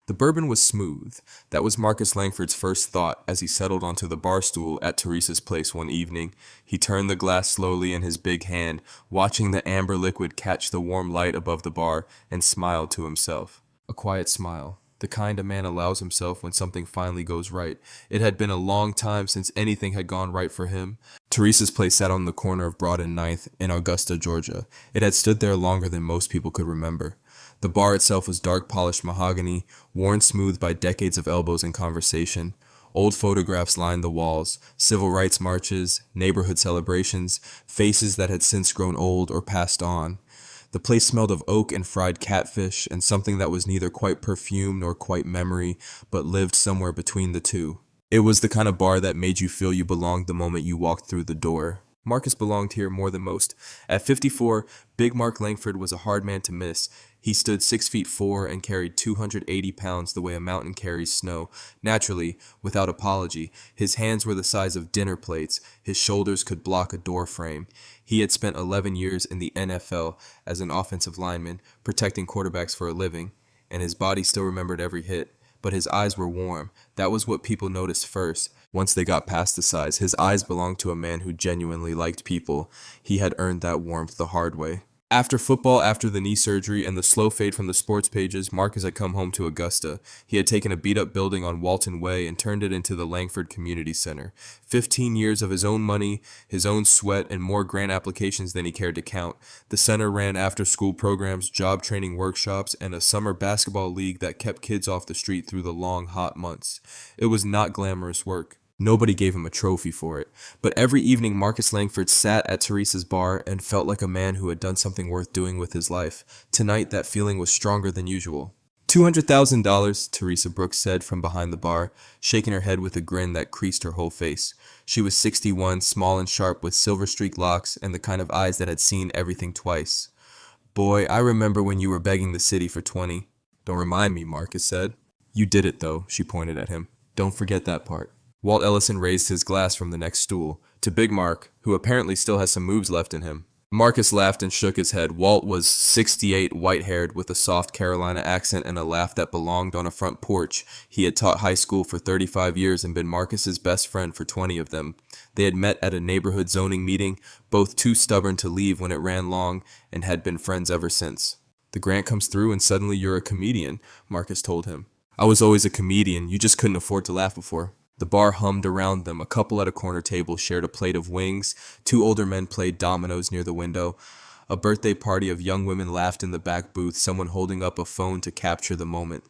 The bourbon was smooth. That was Marcus Langford's first thought as he settled onto the bar stool at Teresa's place one evening. He turned the glass slowly in his big hand, watching the amber liquid catch the warm light above the bar, and smiled to himself. A quiet smile. The kind a man allows himself when something finally goes right. It had been a long time since anything had gone right for him. Teresa's place sat on the corner of Broad and Ninth in Augusta, Georgia. It had stood there longer than most people could remember. The bar itself was dark polished mahogany, worn smooth by decades of elbows and conversation. Old photographs lined the walls, civil rights marches, neighborhood celebrations, faces that had since grown old or passed on. The place smelled of oak and fried catfish and something that was neither quite perfume nor quite memory, but lived somewhere between the two. It was the kind of bar that made you feel you belonged the moment you walked through the door. Marcus belonged here more than most. At 54, Big Mark Langford was a hard man to miss. He stood 6'4" and carried 280 pounds the way a mountain carries snow. Naturally, without apology, his hands were the size of dinner plates. His shoulders could block a door frame. He had spent 11 years in the NFL as an offensive lineman, protecting quarterbacks for a living, and his body still remembered every hit. But his eyes were warm. That was what people noticed first. Once they got past the size, his eyes belonged to a man who genuinely liked people. He had earned that warmth the hard way. After football, after the knee surgery, and the slow fade from the sports pages, Marcus had come home to Augusta. He had taken a beat-up building on Walton Way and turned it into the Langford Community Center. 15 years of his own money, his own sweat, and more grant applications than he cared to count. The center ran after-school programs, job training workshops, and a summer basketball league that kept kids off the street through the long, hot months. It was not glamorous work. Nobody gave him a trophy for it, but every evening Marcus Langford sat at Teresa's bar and felt like a man who had done something worth doing with his life. Tonight, that feeling was stronger than usual. $200,000, Teresa Brooks said from behind the bar, shaking her head with a grin that creased her whole face. She was 61, small and sharp with silver-streaked locks and the kind of eyes that had seen everything twice. Boy, I remember when you were begging the city for 20. Don't remind me, Marcus said. You did it, though, she pointed at him. Don't forget that part. Walt Ellison raised his glass from the next stool, to Big Mark, who apparently still has some moves left in him. Marcus laughed and shook his head. Walt was 68, white-haired, with a soft Carolina accent and a laugh that belonged on a front porch. He had taught high school for 35 years and been Marcus's best friend for 20 of them. They had met at a neighborhood zoning meeting, both too stubborn to leave when it ran long, and had been friends ever since. The grant comes through and suddenly you're a comedian, Marcus told him. I was always a comedian, you just couldn't afford to laugh before. The bar hummed around them. A couple at a corner table shared a plate of wings. 2 older men played dominoes near the window. A birthday party of young women laughed in the back booth, someone holding up a phone to capture the moment.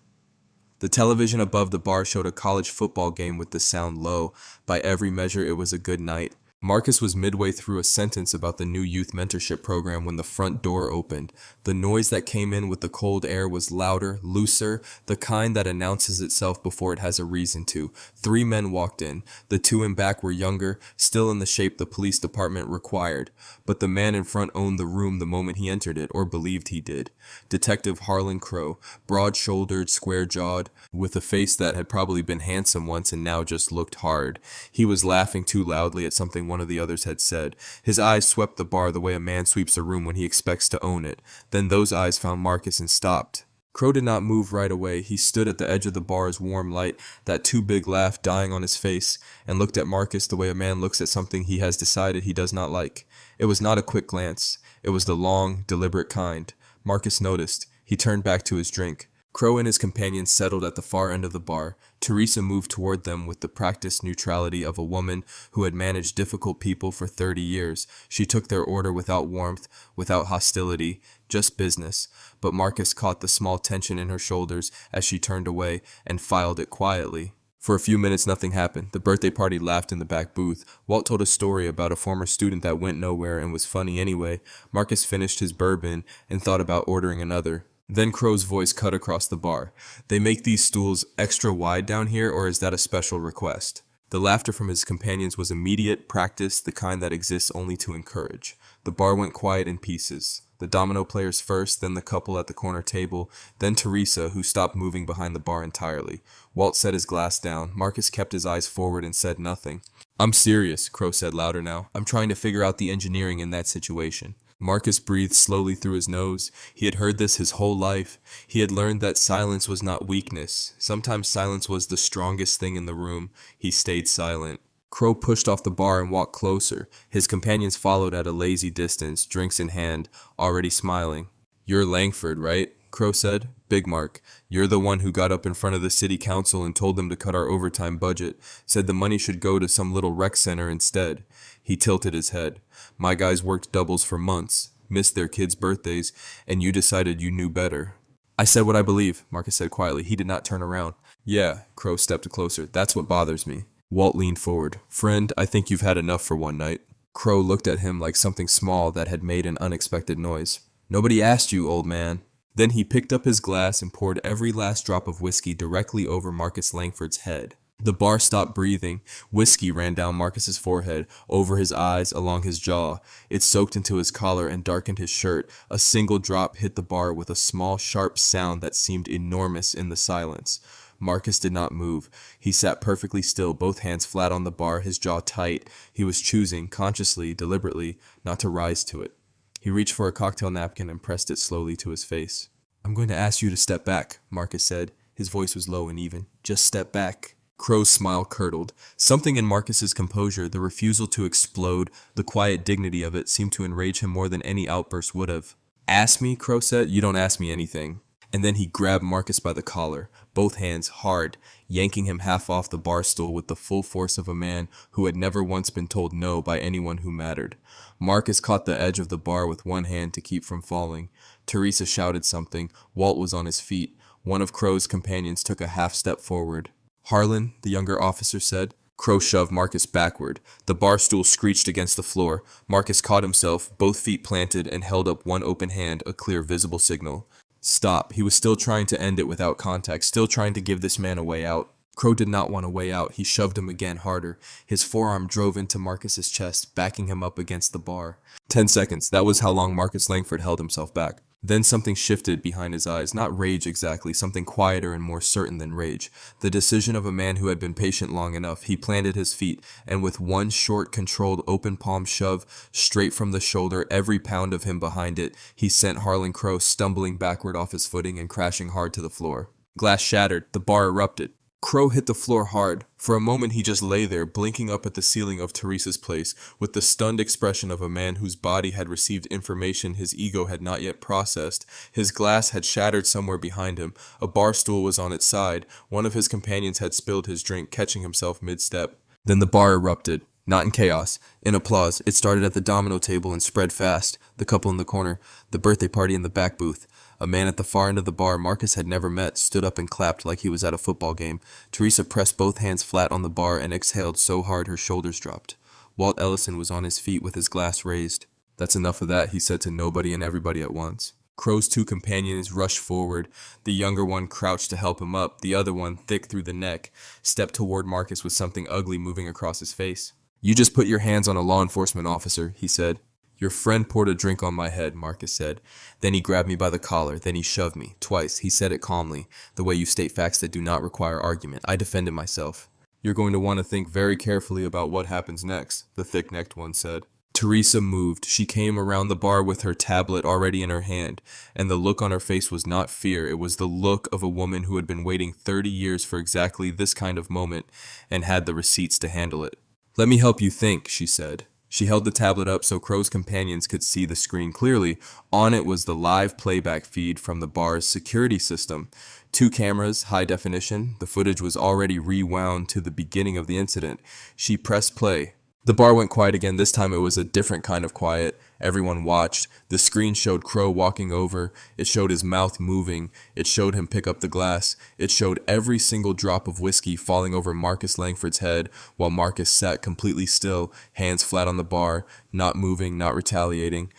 The television above the bar showed a college football game with the sound low. By every measure, it was a good night. Marcus was midway through a sentence about the new youth mentorship program when the front door opened. The noise that came in with the cold air was louder, looser, the kind that announces itself before it has a reason to. 3 men walked in. The 2 in back were younger, still in the shape the police department required. But the man in front owned the room the moment he entered it, or believed he did. Detective Harlan Crow, broad-shouldered, square-jawed, with a face that had probably been handsome once and now just looked hard. He was laughing too loudly at something one of the others had said. His eyes swept the bar the way a man sweeps a room when he expects to own it. Then those eyes found Marcus and stopped. Crow did not move right away. He stood at the edge of the bar's warm light, that too big laugh dying on his face, and looked at Marcus the way a man looks at something he has decided he does not like. It was not a quick glance. It was the long, deliberate kind. Marcus noticed. He turned back to his drink. Crow and his companions settled at the far end of the bar. Teresa moved toward them with the practiced neutrality of a woman who had managed difficult people for 30 years. She took their order without warmth, without hostility, just business. But Marcus caught the small tension in her shoulders as she turned away and filed it quietly. For a few minutes, nothing happened. The birthday party laughed in the back booth. Walt told a story about a former student that went nowhere and was funny anyway. Marcus finished his bourbon and thought about ordering another. Then Crow's voice cut across the bar. They make these stools extra wide down here, or is that a special request? The laughter from his companions was immediate, practiced, the kind that exists only to encourage. The bar went quiet in pieces. The domino players first, then the couple at the corner table, then Teresa, who stopped moving behind the bar entirely. Walt set his glass down. Marcus kept his eyes forward and said nothing. I'm serious, Crow said louder now. I'm trying to figure out the engineering in that situation. Marcus breathed slowly through his nose. He had heard this his whole life. He had learned that silence was not weakness. Sometimes silence was the strongest thing in the room. He stayed silent. Crow pushed off the bar and walked closer. His companions followed at a lazy distance, drinks in hand, already smiling. "You're Langford, right?" Crow said. "Big Mark. You're the one who got up in front of the city council and told them to cut our overtime budget. Said the money should go to some little rec center instead." He tilted his head. "My guys worked doubles for months, missed their kids' birthdays, and you decided you knew better." "I said what I believe," Marcus said quietly. He did not turn around. "Yeah," Crow stepped closer. "That's what bothers me." Walt leaned forward. "Friend, I think you've had enough for one night." Crow looked at him like something small that had made an unexpected noise. "Nobody asked you, old man." Then he picked up his glass and poured every last drop of whiskey directly over Marcus Langford's head. The bar stopped breathing. Whiskey ran down Marcus's forehead, over his eyes, along his jaw. It soaked into his collar and darkened his shirt. A single drop hit the bar with a small, sharp sound that seemed enormous in the silence. Marcus did not move. He sat perfectly still, both hands flat on the bar, his jaw tight. He was choosing, consciously, deliberately, not to rise to it. He reached for a cocktail napkin and pressed it slowly to his face. "I'm going to ask you to step back," Marcus said. His voice was low and even. "Just step back." Crow's smile curdled. Something in Marcus's composure, the refusal to explode, the quiet dignity of it, seemed to enrage him more than any outburst would have. "Ask me?" Crow said. "You don't ask me anything." And then he grabbed Marcus by the collar, both hands hard, yanking him half off the bar stool with the full force of a man who had never once been told no by anyone who mattered. Marcus caught the edge of the bar with one hand to keep from falling. Teresa shouted something. Walt was on his feet. One of Crow's companions took a half step forward. "Harlan," the younger officer said. Crow shoved Marcus backward. The bar stool screeched against the floor. Marcus caught himself, both feet planted, and held up one open hand, a clear visible signal. Stop. He was still trying to end it without contact, still trying to give this man a way out. Crow did not want a way out. He shoved him again harder. His forearm drove into Marcus's chest, backing him up against the bar. 10 seconds. That was how long Marcus Langford held himself back. Then something shifted behind his eyes. Not rage exactly, something quieter and more certain than rage. The decision of a man who had been patient long enough. He planted his feet, and with one short, controlled, open palm shove, straight from the shoulder, every pound of him behind it, he sent Harlan Crow stumbling backward off his footing and crashing hard to the floor. Glass shattered. The bar erupted. Crow hit the floor hard. For a moment he just lay there, blinking up at the ceiling of Teresa's place, with the stunned expression of a man whose body had received information his ego had not yet processed. His glass had shattered somewhere behind him. A bar stool was on its side. One of his companions had spilled his drink, catching himself mid-step. Then the bar erupted. Not in chaos, in applause. It started at the domino table and spread fast. The couple in the corner, the birthday party in the back booth. A man at the far end of the bar Marcus had never met stood up and clapped like he was at a football game. Teresa pressed both hands flat on the bar and exhaled so hard her shoulders dropped. Walt Ellison was on his feet with his glass raised. "That's enough of that," he said to nobody and everybody at once. Crow's two companions rushed forward. The younger one crouched to help him up. The other one, thick through the neck, stepped toward Marcus with something ugly moving across his face. "You just put your hands on a law enforcement officer," he said. "Your friend poured a drink on my head," Marcus said. "Then he grabbed me by the collar. Then he shoved me. Twice. He said it calmly, the way you state facts that do not require argument. I defended myself." "You're going to want to think very carefully about what happens next," the thick-necked one said. Teresa moved. She came around the bar with her tablet already in her hand, and the look on her face was not fear. It was the look of a woman who had been waiting 30 years for exactly this kind of moment and had the receipts to handle it. "Let me help you think," she said. She held the tablet up so Crow's companions could see the screen clearly. On it was the live playback feed from the bar's security system. 2 cameras, high definition. The footage was already rewound to the beginning of the incident. She pressed play. The bar went quiet again. This time it was a different kind of quiet. Everyone watched. The screen showed Crow walking over. It showed his mouth moving. It showed him pick up the glass. It showed every single drop of whiskey falling over Marcus Langford's head while Marcus sat completely still, hands flat on the bar, not moving, not retaliating.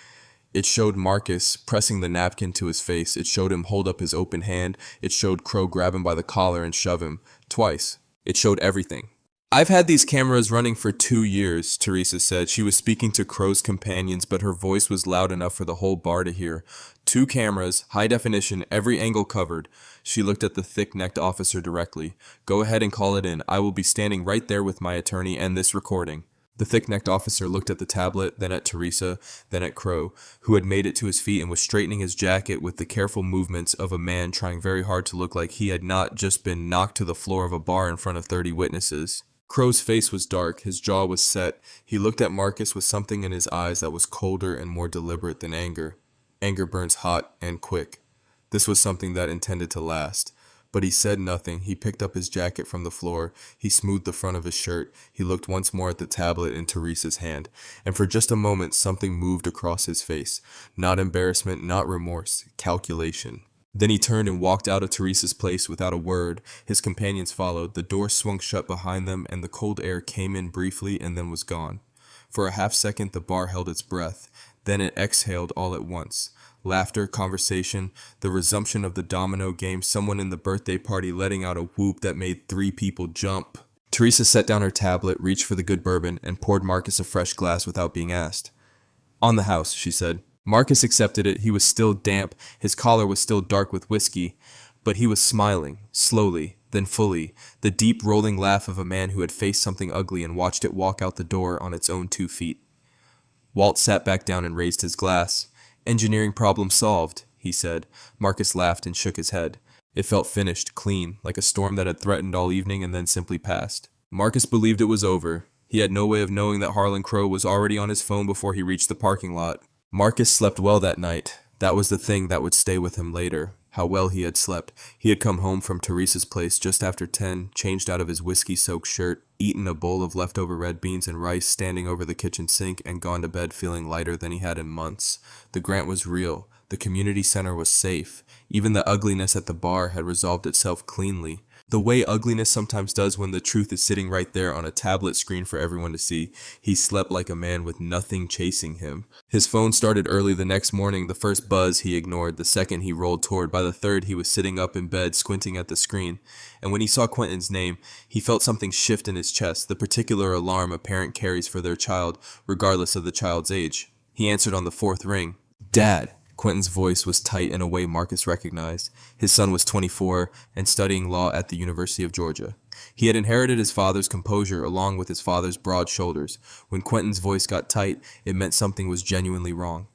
It showed Marcus pressing the napkin to his face. It showed him hold up his open hand. It showed Crow grab him by the collar and shove him. Twice. It showed everything. "I've had these cameras running for 2 years, Teresa said. She was speaking to Crow's companions, but her voice was loud enough for the whole bar to hear. 2 cameras, high definition, every angle covered. She looked at the thick-necked officer directly. "Go ahead and call it in. I will be standing right there with my attorney and this recording." The thick-necked officer looked at the tablet, then at Teresa, then at Crow, who had made it to his feet and was straightening his jacket with the careful movements of a man trying very hard to look like he had not just been knocked to the floor of a bar in front of 30 witnesses. Crow's face was dark, his jaw was set. He looked at Marcus with something in his eyes that was colder and more deliberate than anger. Anger burns hot and quick. This was something that intended to last. But he said nothing. He picked up his jacket from the floor. He smoothed the front of his shirt. He looked once more at the tablet in Teresa's hand. And for just a moment, something moved across his face. Not embarrassment, not remorse. Calculation. Then he turned and walked out of Teresa's place without a word. His companions followed. The door swung shut behind them, and the cold air came in briefly and then was gone. For a half-second, the bar held its breath. Then it exhaled all at once. Laughter, conversation, the resumption of the domino game, someone in the birthday party letting out a whoop that made 3 people jump. Teresa set down her tablet, reached for the good bourbon, and poured Marcus a fresh glass without being asked. "On the house," she said. Marcus accepted it. He was still damp, his collar was still dark with whiskey, but he was smiling, slowly, then fully, the deep rolling laugh of a man who had faced something ugly and watched it walk out the door on its own 2 feet. Walt sat back down and raised his glass. "Engineering problem solved," he said. Marcus laughed and shook his head. It felt finished, clean, like a storm that had threatened all evening and then simply passed. Marcus believed it was over. He had no way of knowing that Harlan Crow was already on his phone before he reached the parking lot. Marcus slept well that night. That was the thing that would stay with him later. How well he had slept. He had come home from Teresa's place just after 10, changed out of his whiskey-soaked shirt, eaten a bowl of leftover red beans and rice standing over the kitchen sink, and gone to bed feeling lighter than he had in months. The grant was real. The community center was safe. Even the ugliness at the bar had resolved itself cleanly. The way ugliness sometimes does when the truth is sitting right there on a tablet screen for everyone to see. He slept like a man with nothing chasing him. His phone started early the next morning. The first buzz he ignored. The second he rolled toward. By the third he was sitting up in bed squinting at the screen. And when he saw Quentin's name, he felt something shift in his chest, the particular alarm a parent carries for their child, regardless of the child's age. He answered on the 4th ring. "Dad." Quentin's voice was tight in a way Marcus recognized. His son was 24 and studying law at the University of Georgia. He had inherited his father's composure along with his father's broad shoulders. When Quentin's voice got tight, it meant something was genuinely wrong.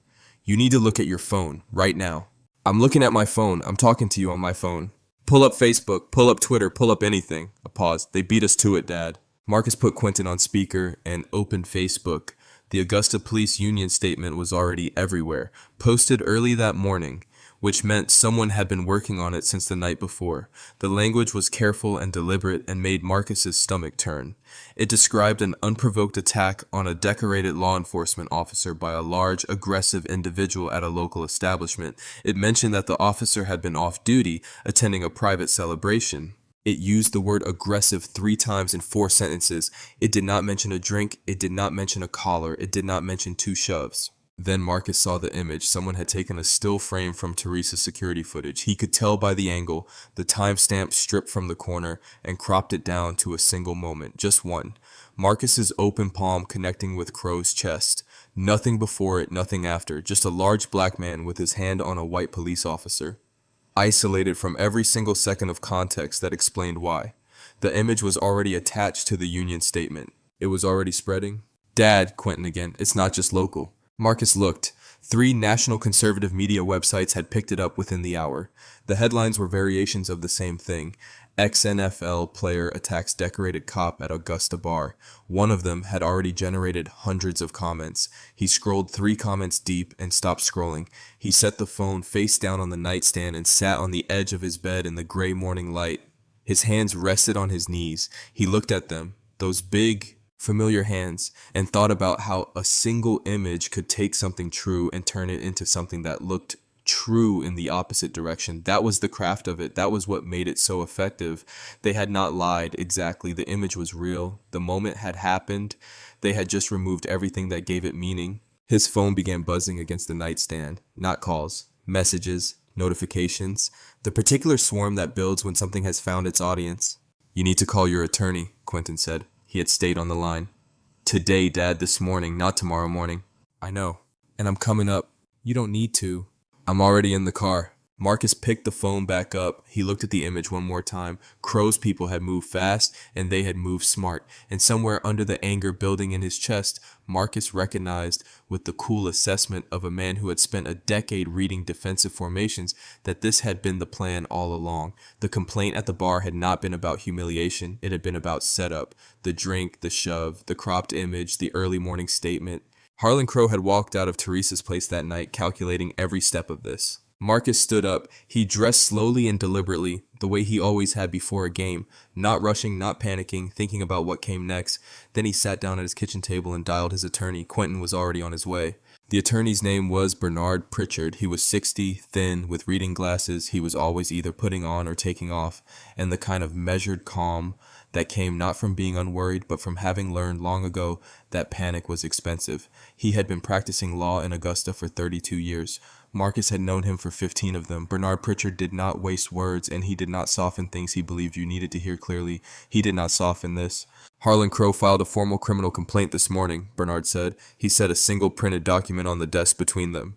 "You need to look at your phone, right now." "I'm looking at my phone. I'm talking to you on my phone." "Pull up Facebook, pull up Twitter, pull up anything." A pause. "They beat us to it, Dad." Marcus put Quentin on speaker and opened Facebook. The Augusta Police Union statement was already everywhere, posted early that morning, which meant someone had been working on it since the night before. The language was careful and deliberate and made Marcus's stomach turn. It described an unprovoked attack on a decorated law enforcement officer by a large, aggressive individual at a local establishment. It mentioned that the officer had been off duty, attending a private celebration. It used the word aggressive 3 times in 4 sentences. It did not mention a drink. It did not mention a collar. It did not mention 2 shoves. Then Marcus saw the image. Someone had taken a still frame from Teresa's security footage. He could tell by the angle, the timestamp stripped from the corner, and cropped it down to a single moment, just one. Marcus's open palm connecting with Crow's chest. Nothing before it, nothing after, just a large black man with his hand on a white police officer. Isolated from every single second of context that explained why. The image was already attached to the union statement. It was already spreading. "Dad," Quentin again, "it's not just local." Marcus looked. 3 national conservative media websites had picked it up within the hour. The headlines were variations of the same thing. Ex-NFL player attacks decorated cop at Augusta bar. One of them had already generated hundreds of comments. He scrolled 3 comments deep and stopped scrolling. He set the phone face down on the nightstand and sat on the edge of his bed in the gray morning light. His hands rested on his knees. He looked at them, those big, familiar hands, and thought about how a single image could take something true and turn it into something that looked true in the opposite direction. That was the craft of it. That was what made it so effective. They had not lied exactly. The image was real. The moment had happened. They had just removed everything that gave it meaning. His phone began buzzing against the nightstand. Not calls, messages, notifications. The particular swarm that builds when something has found its audience. "You need to call your attorney," Quentin said. He had stayed on the line. "Today, Dad, this morning, not tomorrow morning." "I know. And I'm coming up." "You don't need to." "I'm already in the car." Marcus picked the phone back up. He looked at the image one more time. Crow's people had moved fast, and they had moved smart. And somewhere under the anger building in his chest, Marcus recognized, with the cool assessment of a man who had spent a decade reading defensive formations, that this had been the plan all along. The complaint at the bar had not been about humiliation. It had been about setup. The drink, the shove, the cropped image, the early morning statement. Harlan Crow had walked out of Teresa's place that night, calculating every step of this. Marcus stood up. He dressed slowly and deliberately, the way he always had before a game, not rushing, not panicking, thinking about what came next. Then he sat down at his kitchen table and dialed his attorney. Quentin was already on his way. The attorney's name was Bernard Pritchard. He was 60, thin, with reading glasses. He was always either putting on or taking off, and the kind of measured calm that came not from being unworried, but from having learned long ago that panic was expensive. He had been practicing law in Augusta for 32 years. Marcus had known him for 15 of them. Bernard Pritchard did not waste words, and he did not soften things he believed you needed to hear clearly. He did not soften this. Harlan Crow filed a formal criminal complaint this morning, Bernard said. He set a single printed document on the desk between them.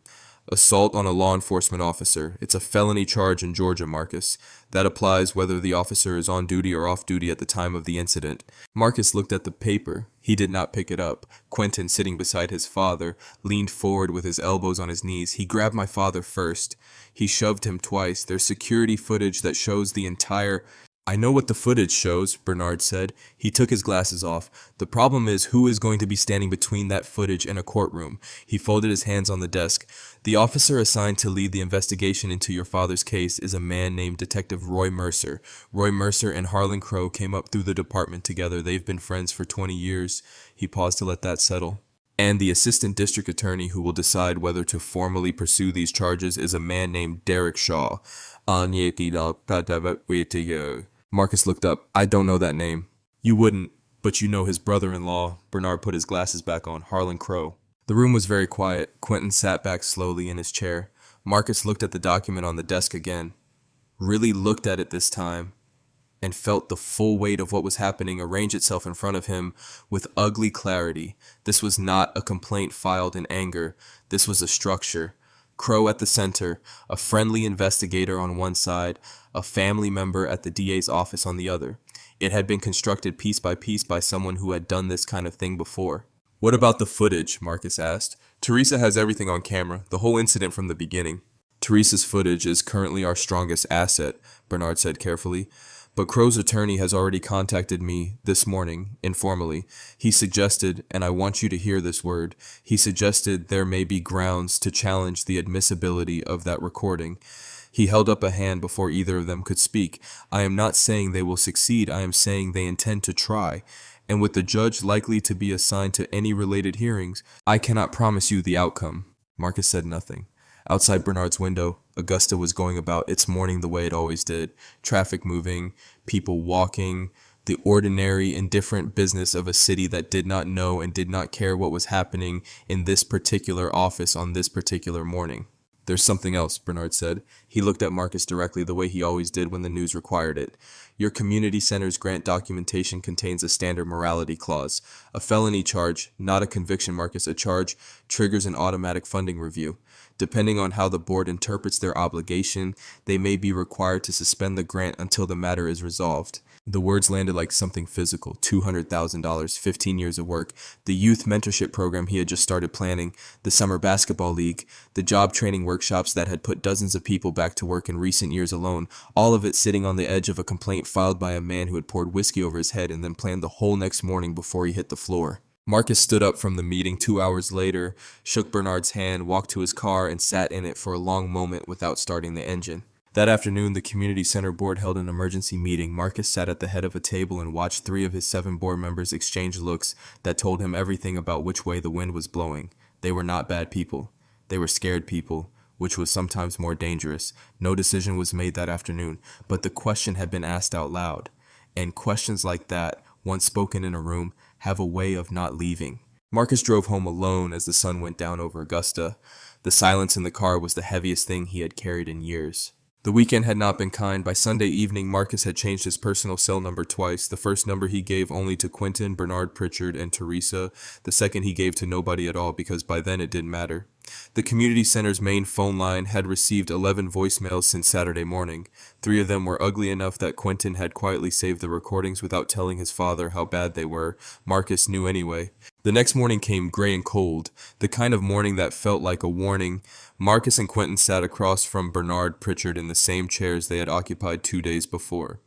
Assault on a law enforcement officer. It's a felony charge in Georgia, Marcus. That applies whether the officer is on duty or off duty at the time of the incident. Marcus looked at the paper. He did not pick it up. Quentin, sitting beside his father, leaned forward with his elbows on his knees. He grabbed my father first. He shoved him twice. There's security footage that shows the entire... I know what the footage shows, Bernard said. He took his glasses off. The problem is, who is going to be standing between that footage and a courtroom? He folded his hands on the desk. The officer assigned to lead the investigation into your father's case is a man named Detective Roy Mercer. Roy Mercer and Harlan Crow came up through the department together. They've been friends for 20 years. He paused to let that settle. And the assistant district attorney who will decide whether to formally pursue these charges is a man named Derek Shaw. Marcus looked up. I don't know that name. You wouldn't, but you know his brother-in-law. Bernard put his glasses back on. Harlan Crow. The room was very quiet. Quentin sat back slowly in his chair. Marcus looked at the document on the desk again. Really looked at it this time, and felt the full weight of what was happening arrange itself in front of him with ugly clarity. This was not a complaint filed in anger. This was a structure. Crow at the center, a friendly investigator on one side, a family member at the DA's office on the other. It had been constructed piece by someone who had done this kind of thing before. What about the footage? Marcus asked. Teresa has everything on camera, the whole incident from the beginning. Teresa's footage is currently our strongest asset, Bernard said carefully. But Crow's attorney has already contacted me this morning, informally. He suggested, and I want you to hear this word, he suggested there may be grounds to challenge the admissibility of that recording. He held up a hand before either of them could speak. I am not saying they will succeed, I am saying they intend to try. And with the judge likely to be assigned to any related hearings, I cannot promise you the outcome. Marcus said nothing. Outside Bernard's window, Augusta was going about its morning the way it always did. Traffic moving, people walking, the ordinary, indifferent business of a city that did not know and did not care what was happening in this particular office on this particular morning. There's something else, Bernard said. He looked at Marcus directly the way he always did when the news required it. Your community center's grant documentation contains a standard morality clause. A felony charge, not a conviction, Marcus, a charge, triggers an automatic funding review. Depending on how the board interprets their obligation, they may be required to suspend the grant until the matter is resolved. The words landed like something physical. $200,000, 15 years of work, the youth mentorship program he had just started planning, the summer basketball league, the job training workshops that had put dozens of people back to work in recent years alone, all of it sitting on the edge of a complaint filed by a man who had poured whiskey over his head and then planned the whole next morning before he hit the floor. Marcus stood up from the meeting 2 hours later, shook Bernard's hand, walked to his car, and sat in it for a long moment without starting the engine. That afternoon, the community center board held an emergency meeting. Marcus sat at the head of a table and watched 3 of his 7 board members exchange looks that told him everything about which way the wind was blowing. They were not bad people. They were scared people, which was sometimes more dangerous. No decision was made that afternoon, but the question had been asked out loud. And questions like that, once spoken in a room, have a way of not leaving. Marcus drove home alone as the sun went down over Augusta. The silence in the car was the heaviest thing he had carried in years. The weekend had not been kind. By Sunday evening, Marcus had changed his personal cell number twice. The first number he gave only to Quentin, Bernard Pritchard, and Teresa. The second he gave to nobody at all because by then it didn't matter. The community center's main phone line had received 11 voicemails since Saturday morning. 3 of them were ugly enough that Quentin had quietly saved the recordings without telling his father how bad they were. Marcus knew anyway. The next morning came gray and cold, the kind of morning that felt like a warning. Marcus and Quentin sat across from Bernard Pritchard in the same chairs they had occupied 2 days before.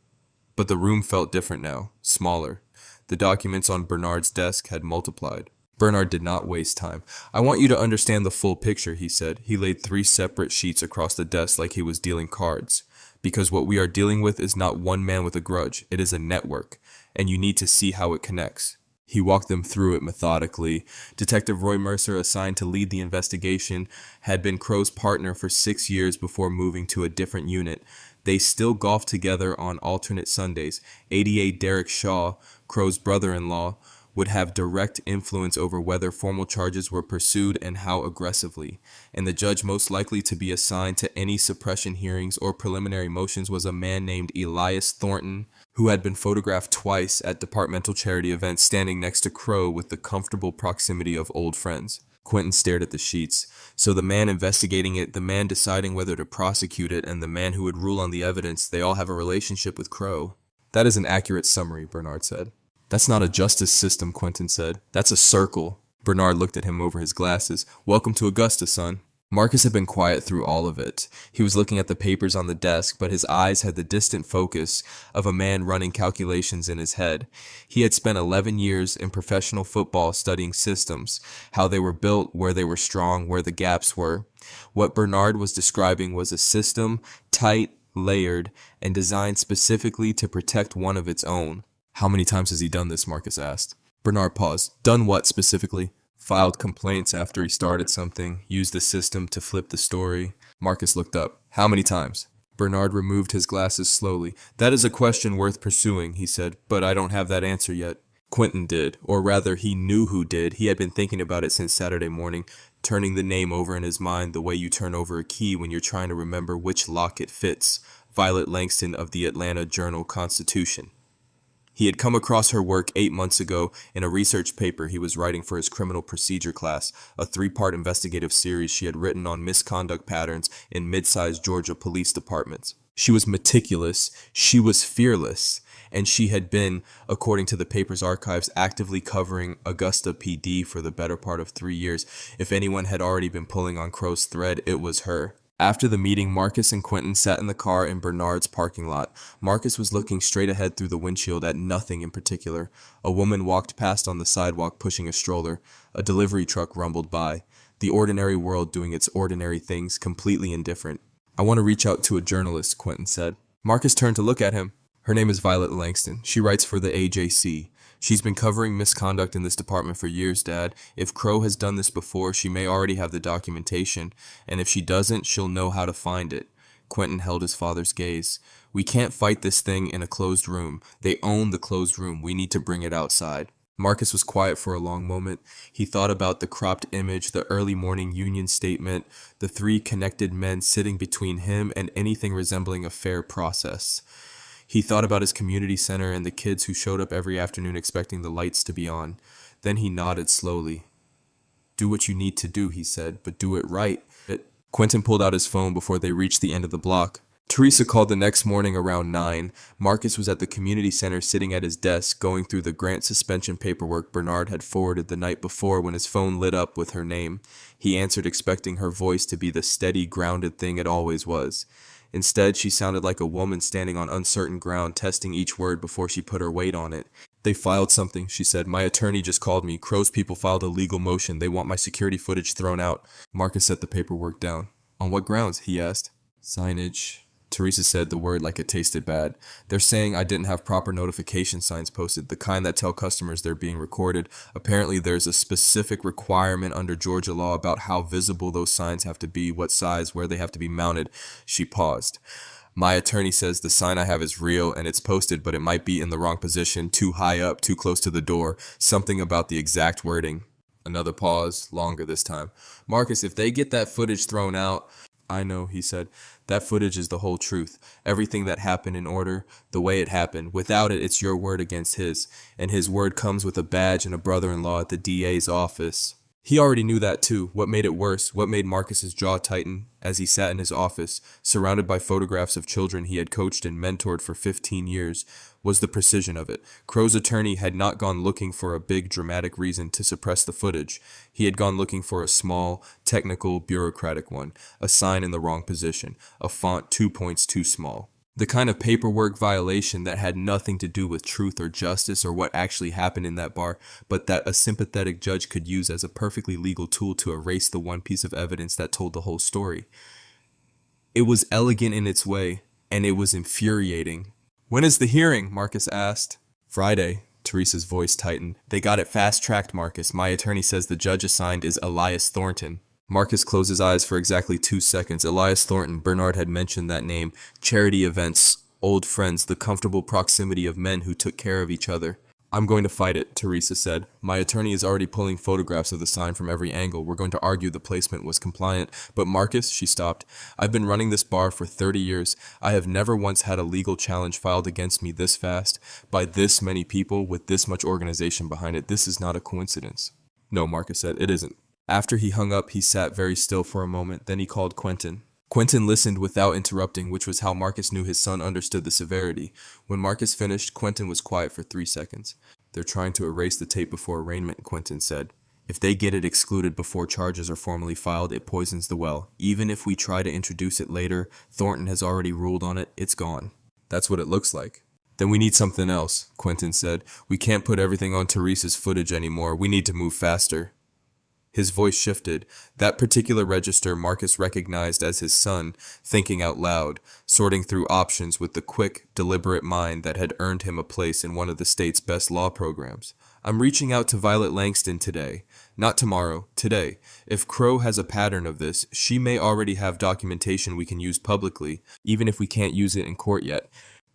But the room felt different now, smaller. The documents on Bernard's desk had multiplied. Bernard did not waste time. "I want you to understand the full picture," he said. He laid 3 separate sheets across the desk like he was dealing cards. "Because what we are dealing with is not one man with a grudge. It is a network, and you need to see how it connects." He walked them through it methodically. Detective Roy Mercer, assigned to lead the investigation, had been Crow's partner for 6 years before moving to a different unit. They still golfed together on alternate Sundays. ADA Derek Shaw, Crow's brother-in-law, would have direct influence over whether formal charges were pursued and how aggressively. And the judge most likely to be assigned to any suppression hearings or preliminary motions was a man named Elias Thornton, who had been photographed twice at departmental charity events standing next to Crow with the comfortable proximity of old friends. Quentin stared at the sheets. So the man investigating it, the man deciding whether to prosecute it, and the man who would rule on the evidence, they all have a relationship with Crow. "That is an accurate summary," Bernard said. "That's not a justice system," Quentin said. "That's a circle." Bernard looked at him over his glasses. "Welcome to Augusta, son." Marcus had been quiet through all of it. He was looking at the papers on the desk, but his eyes had the distant focus of a man running calculations in his head. He had spent 11 years in professional football studying systems, how they were built, where they were strong, where the gaps were. What Bernard was describing was a system, tight, layered, and designed specifically to protect one of its own. "How many times has he done this?" Marcus asked. Bernard paused. "Done what specifically?" "Filed complaints after he started something, used the system to flip the story." Marcus looked up. "How many times?" Bernard removed his glasses slowly. "That is a question worth pursuing," he said, "but I don't have that answer yet." Quentin did, or rather he knew who did. He had been thinking about it since Saturday morning, turning the name over in his mind the way you turn over a key when you're trying to remember which lock it fits. Violet Langston of the Atlanta Journal-Constitution. He had come across her work 8 months ago in a research paper he was writing for his criminal procedure class, a 3-part investigative series she had written on misconduct patterns in mid-sized Georgia police departments. She was meticulous, she was fearless, and she had been, according to the paper's archives, actively covering Augusta PD for the better part of 3 years. If anyone had already been pulling on Crow's thread, it was her. After the meeting, Marcus and Quentin sat in the car in Bernard's parking lot. Marcus was looking straight ahead through the windshield at nothing in particular. A woman walked past on the sidewalk pushing a stroller. A delivery truck rumbled by. The ordinary world doing its ordinary things, completely indifferent. "I want to reach out to a journalist," Quentin said. Marcus turned to look at him. "Her name is Violet Langston. She writes for the AJC. She's been covering misconduct in this department for years, Dad. If Crow has done this before, she may already have the documentation, and if she doesn't, she'll know how to find it." Quentin held his father's gaze. "We can't fight this thing in a closed room. They own the closed room. We need to bring it outside." Marcus was quiet for a long moment. He thought about the cropped image, the early morning union statement, the 3 connected men sitting between him and anything resembling a fair process. He thought about his community center and the kids who showed up every afternoon expecting the lights to be on. Then he nodded slowly. "Do what you need to do," he said, "but do it right." Quentin pulled out his phone before they reached the end of the block. Teresa called the next morning around 9. Marcus was at the community center sitting at his desk going through the grant suspension paperwork Bernard had forwarded the night before when his phone lit up with her name. He answered expecting her voice to be the steady, grounded thing it always was. Instead, she sounded like a woman standing on uncertain ground, testing each word before she put her weight on it. "They filed something," she said. "My attorney just called me. Crow's people filed a legal motion. They want my security footage thrown out." Marcus set the paperwork down. "On what grounds?" he asked. "Signage." Teresa said the word like it tasted bad. "They're saying I didn't have proper notification signs posted, the kind that tell customers they're being recorded. Apparently there's a specific requirement under Georgia law about how visible those signs have to be, what size, where they have to be mounted." She paused. "My attorney says the sign I have is real and it's posted, but it might be in the wrong position, too high up, too close to the door. Something about the exact wording." Another pause, longer this time. "Marcus, if they get that footage thrown out..." "I know," he said. "That footage is the whole truth. Everything that happened in order, the way it happened. Without it, it's your word against his. And his word comes with a badge and a brother-in-law at the DA's office." He already knew that too. What made it worse, what made Marcus's jaw tighten as he sat in his office, surrounded by photographs of children he had coached and mentored for 15 years, was the precision of it. Crow's attorney had not gone looking for a big dramatic reason to suppress the footage. He had gone looking for a small, technical, bureaucratic one, a sign in the wrong position, a font 2 points too small. The kind of paperwork violation that had nothing to do with truth or justice or what actually happened in that bar, but that a sympathetic judge could use as a perfectly legal tool to erase the one piece of evidence that told the whole story. It was elegant in its way, and it was infuriating. "When is the hearing?" Marcus asked. "Friday." Teresa's voice tightened. "They got it fast-tracked, Marcus. My attorney says the judge assigned is Elias Thornton." Marcus closed his eyes for exactly 2 seconds. Elias Thornton, Bernard had mentioned that name. Charity events, old friends, the comfortable proximity of men who took care of each other. "I'm going to fight it," Teresa said. "My attorney is already pulling photographs of the sign from every angle. We're going to argue the placement was compliant." "But Marcus," she stopped, "I've been running this bar for 30 years. I have never once had a legal challenge filed against me this fast, by this many people, with this much organization behind it. This is not a coincidence." "No," Marcus said, "it isn't." After he hung up, he sat very still for a moment. Then he called Quentin. Quentin listened without interrupting, which was how Marcus knew his son understood the severity. When Marcus finished, Quentin was quiet for 3 seconds. "They're trying to erase the tape before arraignment," Quentin said. "If they get it excluded before charges are formally filed, it poisons the well. Even if we try to introduce it later, Thornton has already ruled on it. It's gone." "That's what it looks like." "Then we need something else," Quentin said. "We can't put everything on Teresa's footage anymore. We need to move faster." His voice shifted. That particular register Marcus recognized as his son, thinking out loud, sorting through options with the quick, deliberate mind that had earned him a place in one of the state's best law programs. "I'm reaching out to Violet Langston today. Not tomorrow, today. If Crow has a pattern of this, she may already have documentation we can use publicly, even if we can't use it in court yet."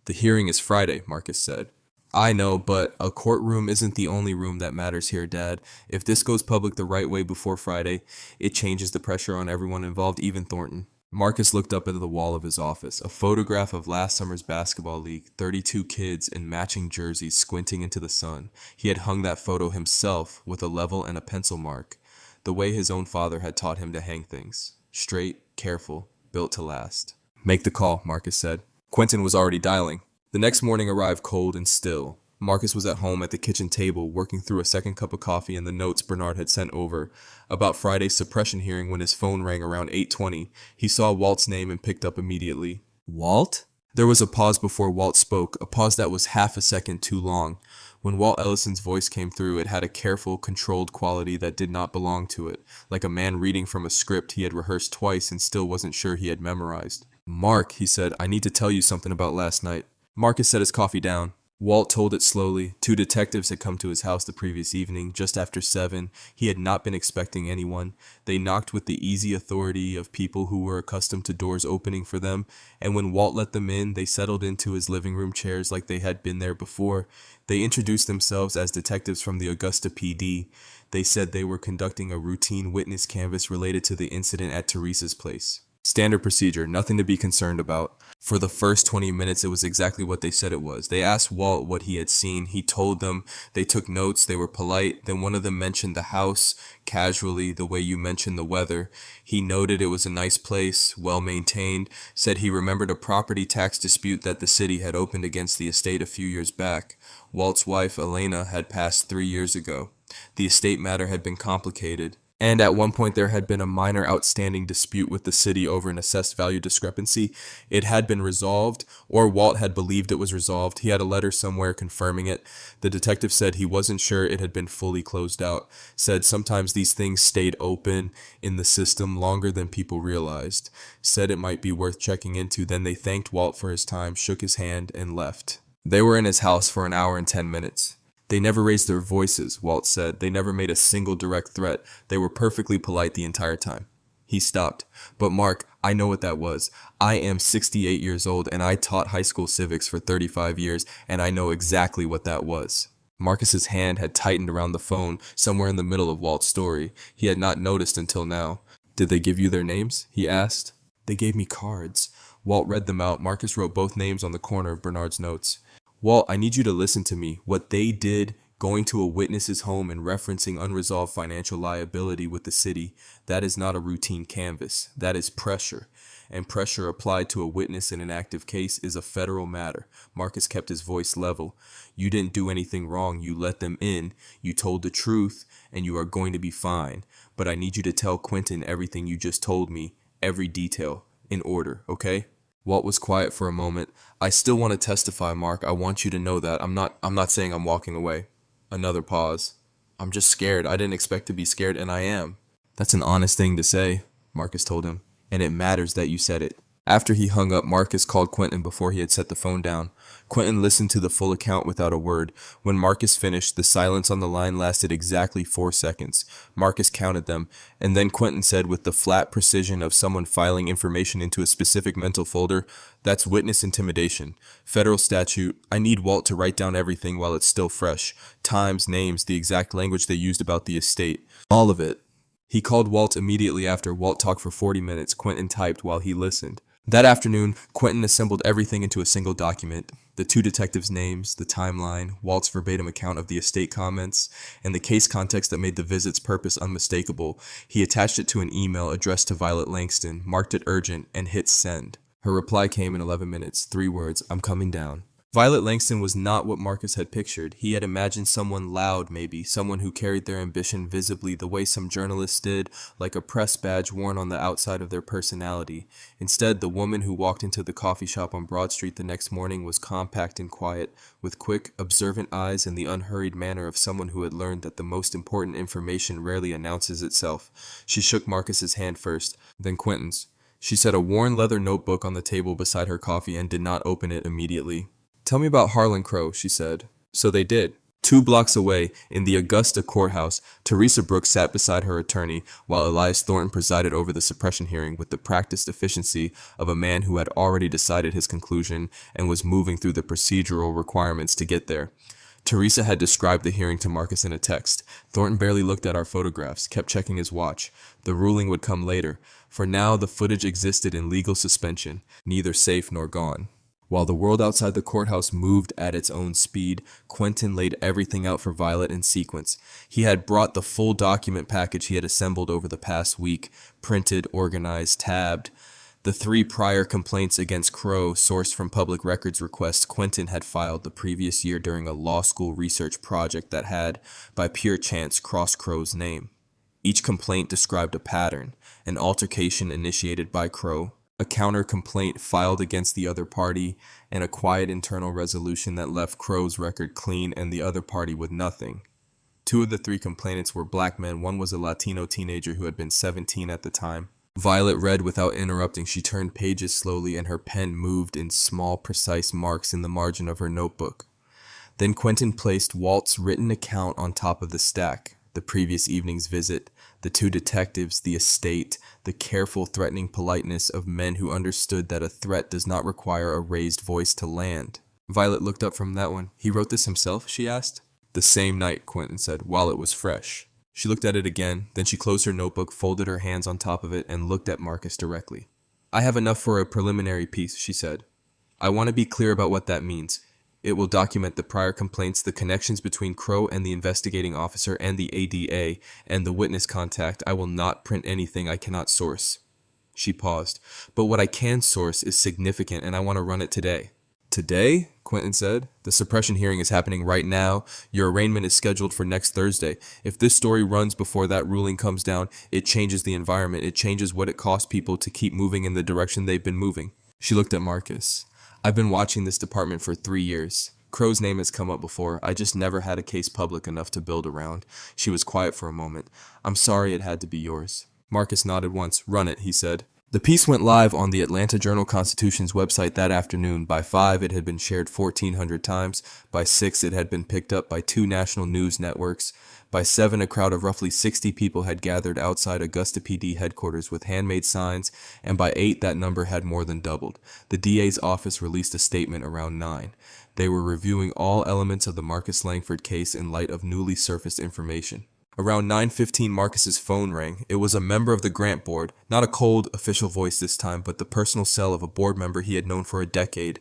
"The hearing is Friday," Marcus said. "I know, but a courtroom isn't the only room that matters here, Dad. If this goes public the right way before Friday, it changes the pressure on everyone involved, even Thornton." Marcus looked up at the wall of his office. A photograph of last summer's basketball league, 32 kids in matching jerseys squinting into the sun. He had hung that photo himself with a level and a pencil mark, the way his own father had taught him to hang things. Straight, careful, built to last. "Make the call," Marcus said. Quentin was already dialing. The next morning arrived cold and still. Marcus was at home at the kitchen table, working through a second cup of coffee and the notes Bernard had sent over about Friday's suppression hearing when his phone rang around 8:20. He saw Walt's name and picked up immediately. "Walt?" There was a pause before Walt spoke, a pause that was half a second too long. When Walt Ellison's voice came through, it had a careful, controlled quality that did not belong to it, like a man reading from a script he had rehearsed twice and still wasn't sure he had memorized. "Mark," he said, "I need to tell you something about last night." Marcus set his coffee down. Walt told it slowly. 2 detectives had come to his house the previous evening, just after 7. He had not been expecting anyone. They knocked with the easy authority of people who were accustomed to doors opening for them, and when Walt let them in, they settled into his living room chairs like they had been there before. They introduced themselves as detectives from the Augusta PD. They said they were conducting a routine witness canvass related to the incident at Teresa's place. Standard procedure, nothing to be concerned about. For the first 20 minutes, it was exactly what they said it was. They asked Walt what he had seen. He told them. They took notes. They were polite. Then one of them mentioned the house, casually, the way you mentioned the weather. He noted it was a nice place, well maintained, said he remembered a property tax dispute that the city had opened against the estate a few years back. Walt's wife, Elena, had passed 3 years ago. The estate matter had been complicated. And at one point there had been a minor outstanding dispute with the city over an assessed value discrepancy. It had been resolved, or Walt had believed it was resolved. He had a letter somewhere confirming it. The detective said he wasn't sure it had been fully closed out. Said sometimes these things stayed open in the system longer than people realized. Said it might be worth checking into. Then they thanked Walt for his time, shook his hand, and left. They were in his house for an hour and 10 minutes. "They never raised their voices," Walt said. "They never made a single direct threat. They were perfectly polite the entire time." He stopped. "But Mark, I know what that was. I am 68 years old, and I taught high school civics for 35 years, and I know exactly what that was." Marcus's hand had tightened around the phone, somewhere in the middle of Walt's story. He had not noticed until now. "Did they give you their names?" he asked. "They gave me cards." Walt read them out. Marcus wrote both names on the corner of Bernard's notes. "Walt, I need you to listen to me. What they did, Going to a witness's home and referencing unresolved financial liability with the city, that is not a routine canvass. That is pressure. And pressure applied to a witness in an active case is a federal matter. Marcus kept his voice level. You didn't do anything wrong. You let them in. You told the truth, and you are going to be fine. But I need you to tell Quentin everything you just told me, every detail, in order, okay? Walt was quiet for a moment. I still want to testify, Mark. I want you to know that. I'm not saying I'm walking away. Another pause. I'm just scared. I didn't expect to be scared, and I am. That's an honest thing to say, Marcus told him, and it matters that you said it. After he hung up, Marcus called Quentin before he had set the phone down. Quentin listened to the full account without a word. When Marcus finished, the silence on the line lasted exactly 4 seconds. Marcus counted them, and then Quentin said with the flat precision of someone filing information into a specific mental folder, "That's witness intimidation. Federal statute. I need Walt to write down everything while it's still fresh. Times, names, the exact language they used about the estate. All of it." He called Walt immediately after. Walt talked for 40 minutes. Quentin typed while he listened. That afternoon, Quentin assembled everything into a single document. The 2 detectives' names, the timeline, Walt's verbatim account of the estate comments, and the case context that made the visit's purpose unmistakable. He attached it to an email addressed to Violet Langston, marked it urgent, and hit send. Her reply came in 11 minutes. 3 words, "I'm coming down." Violet Langston was not what Marcus had pictured. He had imagined someone loud, maybe, someone who carried their ambition visibly the way some journalists did, like a press badge worn on the outside of their personality. Instead, the woman who walked into the coffee shop on Broad Street the next morning was compact and quiet, with quick, observant eyes and the unhurried manner of someone who had learned that the most important information rarely announces itself. She shook Marcus's hand first, then Quentin's. She set a worn leather notebook on the table beside her coffee and did not open it immediately. "Tell me about Harlan Crow," she said. So they did. 2 blocks away, in the Augusta courthouse, Teresa Brooks sat beside her attorney, while Elias Thornton presided over the suppression hearing with the practiced efficiency of a man who had already decided his conclusion and was moving through the procedural requirements to get there. Teresa had described the hearing to Marcus in a text. Thornton barely looked at our photographs, kept checking his watch. The ruling would come later. For now, the footage existed in legal suspension, neither safe nor gone. While the world outside the courthouse moved at its own speed, Quentin laid everything out for Violet in sequence. He had brought the full document package he had assembled over the past week, printed, organized, tabbed. The 3 prior complaints against Crow, sourced from public records requests Quentin had filed the previous year during a law school research project that had, by pure chance, crossed Crow's name. Each complaint described a pattern, an altercation initiated by Crow, a counter-complaint filed against the other party, and a quiet internal resolution that left Crow's record clean and the other party with nothing. 2 of the 3 complainants were black men. One was a Latino teenager who had been 17 at the time. Violet read without interrupting. She turned pages slowly, and her pen moved in small, precise marks in the margin of her notebook. Then Quentin placed Walt's written account on top of the stack. The previous evening's visit, the 2 detectives, the estate, the careful, threatening politeness of men who understood that a threat does not require a raised voice to land. Violet looked up from that one. "He wrote this himself?" she asked. "The same night," Quentin said, "while it was fresh." She looked at it again, then she closed her notebook, folded her hands on top of it, and looked at Marcus directly. "I have enough for a preliminary piece," she said. "I want to be clear about what that means. It will document the prior complaints, the connections between Crow and the investigating officer and the ADA, and the witness contact. I will not print anything I cannot source." She paused. "But what I can source is significant, and I want to run it today." "Today?" Quentin said. "The suppression hearing is happening right now. Your arraignment is scheduled for next Thursday. If this story runs before that ruling comes down, it changes the environment. It changes what it costs people to keep moving in the direction they've been moving." She looked at Marcus. "I've been watching this department for 3 years. Crow's name has come up before. I just never had a case public enough to build around." She was quiet for a moment. "I'm sorry it had to be yours." Marcus nodded once. "Run it," he said. The piece went live on the Atlanta Journal-Constitution's website that afternoon. By 5, it had been shared 1,400 times. By 6, it had been picked up by 2 national news networks. By 7, a crowd of roughly 60 people had gathered outside Augusta PD headquarters with handmade signs, and by 8, that number had more than doubled. The DA's office released a statement around 9. They were reviewing all elements of the Marcus Langford case in light of newly surfaced information. Around 9:15, Marcus's phone rang. It was a member of the grant board, not a cold, official voice this time, but the personal cell of a board member he had known for a decade.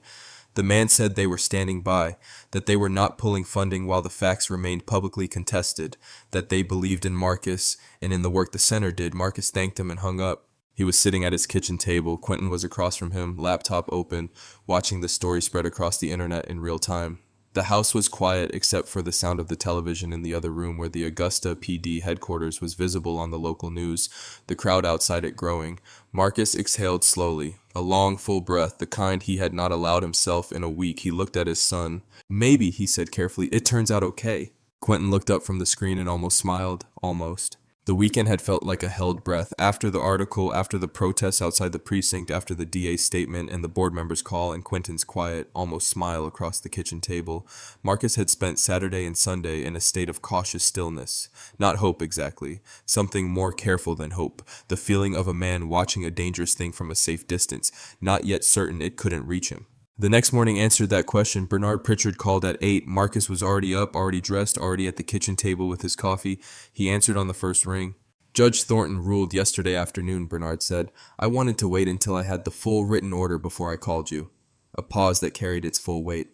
The man said they were standing by, that they were not pulling funding while the facts remained publicly contested, that they believed in Marcus and in the work the center did. Marcus thanked him and hung up. He was sitting at his kitchen table. Quentin was across from him, laptop open, watching the story spread across the internet in real time. The house was quiet except for the sound of the television in the other room where the Augusta PD headquarters was visible on the local news, the crowd outside it growing. Marcus exhaled slowly, a long, full breath, the kind he had not allowed himself in a week. He looked at his son. "Maybe," he said carefully, "it turns out okay." Quentin looked up from the screen and almost smiled. Almost. The weekend had felt like a held breath. After the article, after the protests outside the precinct, after the DA's statement and the board member's call and Quentin's quiet, almost smile across the kitchen table, Marcus had spent Saturday and Sunday in a state of cautious stillness. Not hope exactly. Something more careful than hope. The feeling of a man watching a dangerous thing from a safe distance, not yet certain it couldn't reach him. The next morning answered that question. Bernard Pritchard called at 8. Marcus was already up, already dressed, already at the kitchen table with his coffee. He answered on the first ring. "Judge Thornton ruled yesterday afternoon," Bernard said. "I wanted to wait until I had the full written order before I called you." A pause that carried its full weight.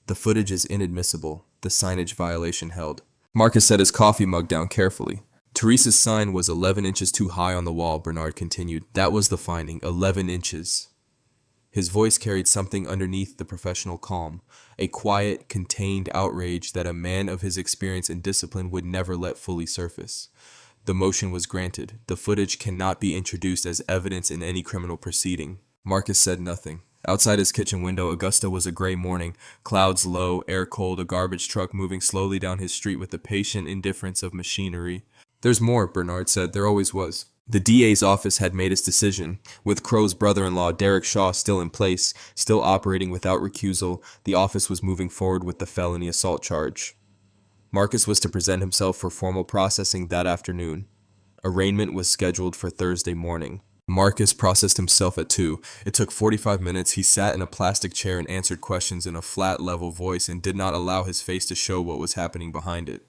"The footage is inadmissible," the signage violation held. Marcus set his coffee mug down carefully. "Teresa's sign was 11 inches too high on the wall," Bernard continued. "That was the finding, 11 inches. His voice carried something underneath the professional calm, a quiet, contained outrage that a man of his experience and discipline would never let fully surface. "The motion was granted. The footage cannot be introduced as evidence in any criminal proceeding." Marcus said nothing. Outside his kitchen window, Augusta was a gray morning, clouds low, air cold, a garbage truck moving slowly down his street with the patient indifference of machinery. "There's more," Bernard said. "There always was." The DA's office had made its decision. With Crow's brother-in-law, Derek Shaw, still in place, still operating without recusal, the office was moving forward with the felony assault charge. Marcus was to present himself for formal processing that afternoon. Arraignment was scheduled for Thursday morning. Marcus processed himself at 2. It took 45 minutes. He sat in a plastic chair and answered questions in a flat, level voice and did not allow his face to show what was happening behind it.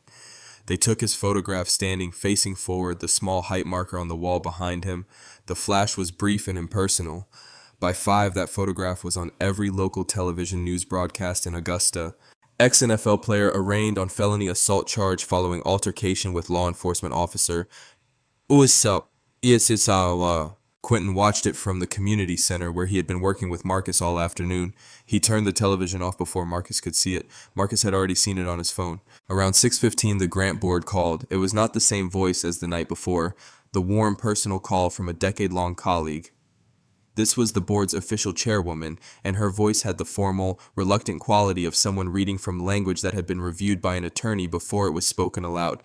They took his photograph standing facing forward, the small height marker on the wall behind him. The flash was brief and impersonal. By 5, that photograph was on every local television news broadcast in Augusta. Ex-NFL player arraigned on felony assault charge following altercation with law enforcement officer. "What's up? Yes, it's our Quentin watched it from the community center where he had been working with Marcus all afternoon. He turned the television off before Marcus could see it. Marcus had already seen it on his phone. Around 6:15, the grant board called. It was not the same voice as the night before, the warm personal call from a decade-long colleague. This was the board's official chairwoman, and her voice had the formal, reluctant quality of someone reading from language that had been reviewed by an attorney before it was spoken aloud.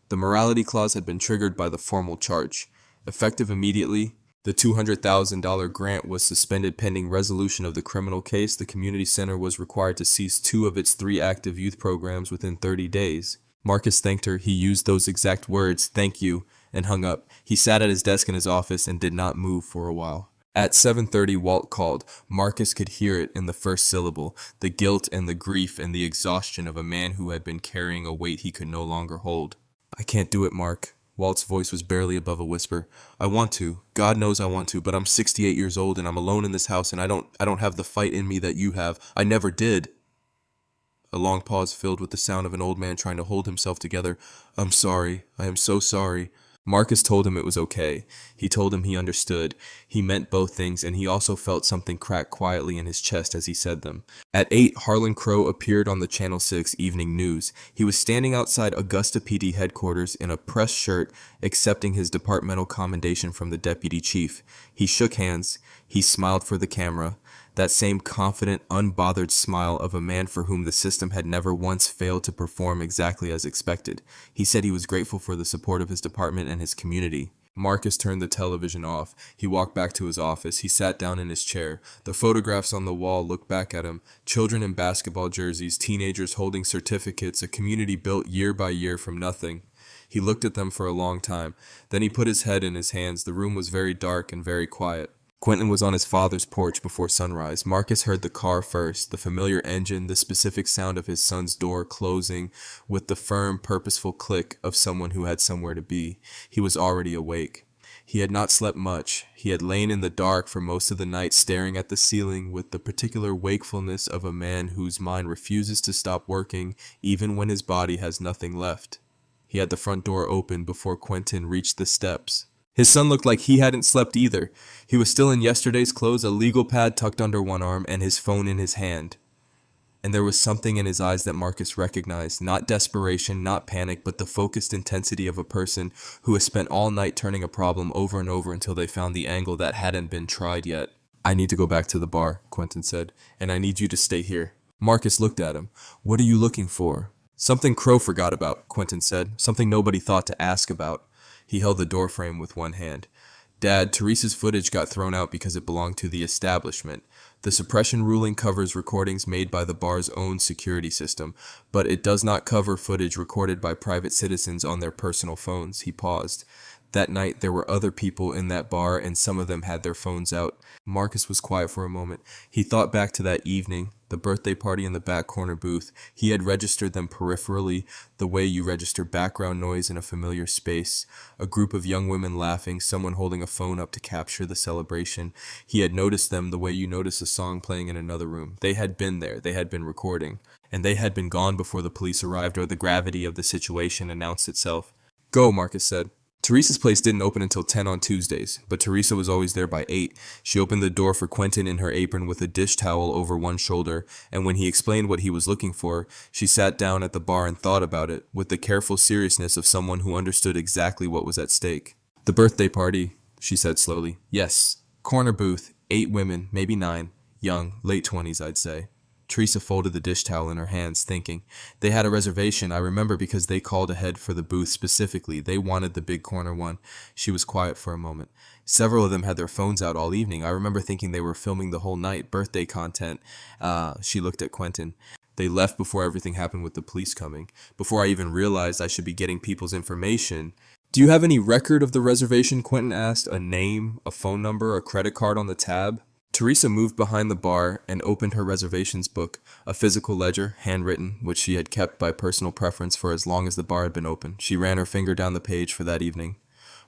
The morality clause had been triggered by the formal charge. Effective immediately, the $200,000 grant was suspended pending resolution of the criminal case. The community center was required to cease 2 of its 3 active youth programs within 30 days. Marcus thanked her. He used those exact words, "Thank you," and hung up. He sat at his desk in his office and did not move for a while. At 7:30, Walt called. Marcus could hear it in the first syllable, the guilt and the grief and the exhaustion of a man who had been carrying a weight he could no longer hold. "I can't do it, Mark." Walt's voice was barely above a whisper. "I want to. God knows I want to, but I'm 68 years old and I'm alone in this house and I don't have the fight in me that you have. I never did." A long pause filled with the sound of an old man trying to hold himself together. "I'm sorry. I am so sorry." Marcus told him it was okay. He told him he understood. He meant both things, and he also felt something crack quietly in his chest as he said them. At 8, Harlan Crow appeared on the Channel 6 Evening News. He was standing outside Augusta PD headquarters in a press shirt, accepting his departmental commendation from the deputy chief. He shook hands. He smiled for the camera. That same confident, unbothered smile of a man for whom the system had never once failed to perform exactly as expected. He said he was grateful for the support of his department and his community. Marcus turned the television off. He walked back to his office. He sat down in his chair. The photographs on the wall looked back at him. Children in basketball jerseys, teenagers holding certificates, a community built year by year from nothing. He looked at them for a long time. Then he put his head in his hands. The room was very dark and very quiet. Quentin was on his father's porch before sunrise. Marcus heard the car first, the familiar engine, the specific sound of his son's door closing with the firm, purposeful click of someone who had somewhere to be. He was already awake. He had not slept much. He had lain in the dark for most of the night, staring at the ceiling with the particular wakefulness of a man whose mind refuses to stop working even when his body has nothing left. He had the front door open before Quentin reached the steps. His son looked like he hadn't slept either. He was still in yesterday's clothes, a legal pad tucked under one arm and his phone in his hand. And there was something in his eyes that Marcus recognized, not desperation, not panic, but the focused intensity of a person who has spent all night turning a problem over and over until they found the angle that hadn't been tried yet. "I need to go back to the bar," Quentin said, "and I need you to stay here." Marcus looked at him. "What are you looking for?" "Something Crow forgot about," Quentin said, "something nobody thought to ask about." He held the doorframe with one hand. "Dad, Teresa's footage got thrown out because it belonged to the establishment. The suppression ruling covers recordings made by the bar's own security system, but it does not cover footage recorded by private citizens on their personal phones." He paused. That night, there were other people in that bar, and some of them had their phones out. Marcus was quiet for a moment. He thought back to that evening, the birthday party in the back corner booth. He had registered them peripherally, the way you register background noise in a familiar space. A group of young women laughing, someone holding a phone up to capture the celebration. He had noticed them the way you notice a song playing in another room. They had been there, they had been recording, and they had been gone before the police arrived or the gravity of the situation announced itself. "Go," Marcus said. Teresa's place didn't open until 10 on Tuesdays, but Teresa was always there by 8. She opened the door for Quentin in her apron with a dish towel over one shoulder, and when he explained what he was looking for, she sat down at the bar and thought about it, with the careful seriousness of someone who understood exactly what was at stake. "The birthday party," she said slowly. "Yes. Corner booth, 8 women, maybe 9. Young, late 20s, I'd say." Teresa folded the dish towel in her hands, thinking. "They had a reservation, I remember, because they called ahead for the booth specifically. They wanted the big corner one." She was quiet for a moment. "Several of them had their phones out all evening. I remember thinking they were filming the whole night, birthday content." She looked at Quentin. "They left before everything happened with the police coming. Before I even realized I should be getting people's information." "Do you have any record of the reservation?" Quentin asked. "A name, a phone number, a credit card on the tab?" Teresa moved behind the bar and opened her reservations book, a physical ledger, handwritten, which she had kept by personal preference for as long as the bar had been open. She ran her finger down the page for that evening.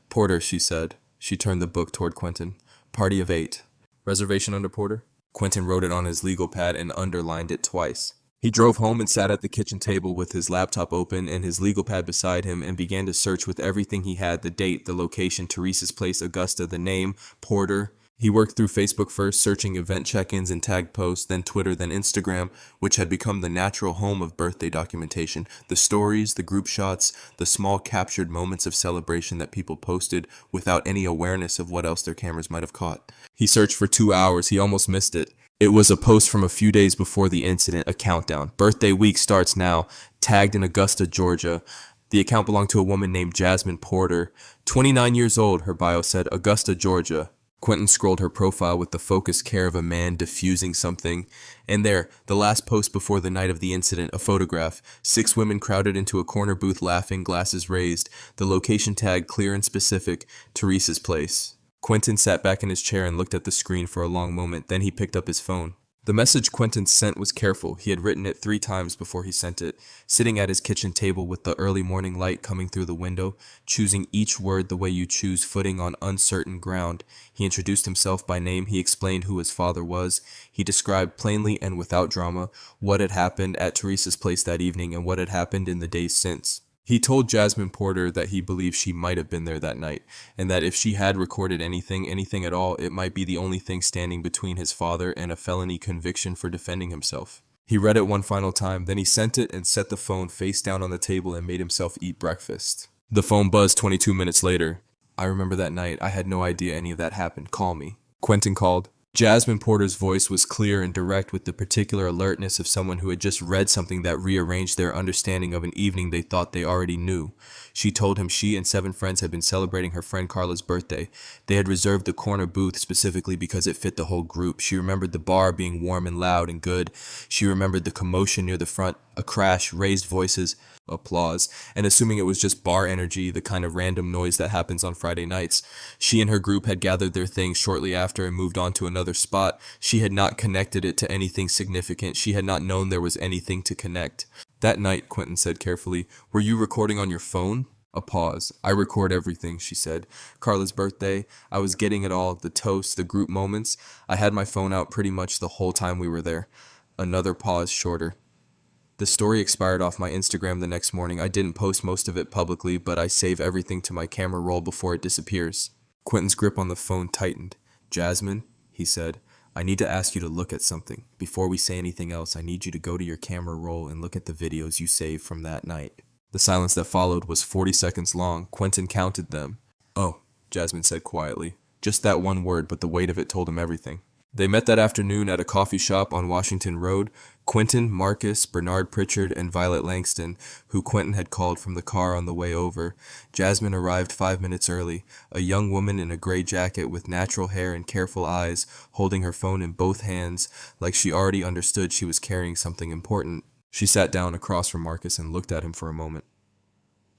"Porter," she said. She turned the book toward Quentin. "Party of 8. Reservation under Porter?" Quentin wrote it on his legal pad and underlined it twice. He drove home and sat at the kitchen table with his laptop open and his legal pad beside him and began to search with everything he had: the date, the location, Teresa's place, Augusta, the name, Porter. He worked through Facebook first, searching event check-ins and tagged posts, then Twitter, then Instagram, which had become the natural home of birthday documentation. The stories, the group shots, the small captured moments of celebration that people posted without any awareness of what else their cameras might have caught. He searched for 2 hours. He almost missed it. It was a post from a few days before the incident, a countdown. "Birthday week starts now," tagged in Augusta, Georgia. The account belonged to a woman named Jasmine Porter. 29 years old, her bio said, Augusta, Georgia. Quentin scrolled her profile with the focused care of a man diffusing something. And there, the last post before the night of the incident, a photograph. 6 women crowded into a corner booth laughing, glasses raised. The location tag clear and specific, Teresa's place. Quentin sat back in his chair and looked at the screen for a long moment. Then he picked up his phone. The message Quentin sent was careful. He had written it 3 times before he sent it. Sitting at his kitchen table with the early morning light coming through the window, choosing each word the way you choose footing on uncertain ground, he introduced himself by name. He explained who his father was. He described plainly and without drama what had happened at Teresa's place that evening and what had happened in the days since. He told Jasmine Porter that he believed she might have been there that night, and that if she had recorded anything at all, it might be the only thing standing between his father and a felony conviction for defending himself. He read it one final time, then he sent it and set the phone face down on the table and made himself eat breakfast. The phone buzzed 22 minutes later. "I remember that night. I had no idea any of that happened. Call me." Quentin called. Jasmine Porter's voice was clear and direct with the particular alertness of someone who had just read something that rearranged their understanding of an evening they thought they already knew. She told him she and 7 friends had been celebrating her friend Carla's birthday. They had reserved the corner booth specifically because it fit the whole group. She remembered the bar being warm and loud and good. She remembered the commotion near the front, a crash, raised voices, applause, and assuming it was just bar energy, the kind of random noise that happens on Friday nights. She and her group had gathered their things shortly after and moved on to another spot. She had not connected it to anything significant. She had not known there was anything to connect. "That night," Quentin said carefully, "were you recording on your phone?" A pause. "I record everything," she said. "Carla's birthday, I was getting it all, the toast, the group moments. I had my phone out pretty much the whole time we were there." Another pause, shorter. "The story expired off my Instagram the next morning. I didn't post most of it publicly, but I save everything to my camera roll before it disappears." Quentin's grip on the phone tightened. "Jasmine," he said, "I need to ask you to look at something. Before we say anything else, I need you to go to your camera roll and look at the videos you saved from that night." The silence that followed was 40 seconds long. Quentin counted them. "Oh," Jasmine said quietly. Just that one word, but the weight of it told him everything. They met that afternoon at a coffee shop on Washington Road. Quentin, Marcus, Bernard Pritchard, and Violet Langston, who Quentin had called from the car on the way over. Jasmine arrived 5 minutes early, a young woman in a gray jacket with natural hair and careful eyes, holding her phone in both hands, like she already understood she was carrying something important. She sat down across from Marcus and looked at him for a moment.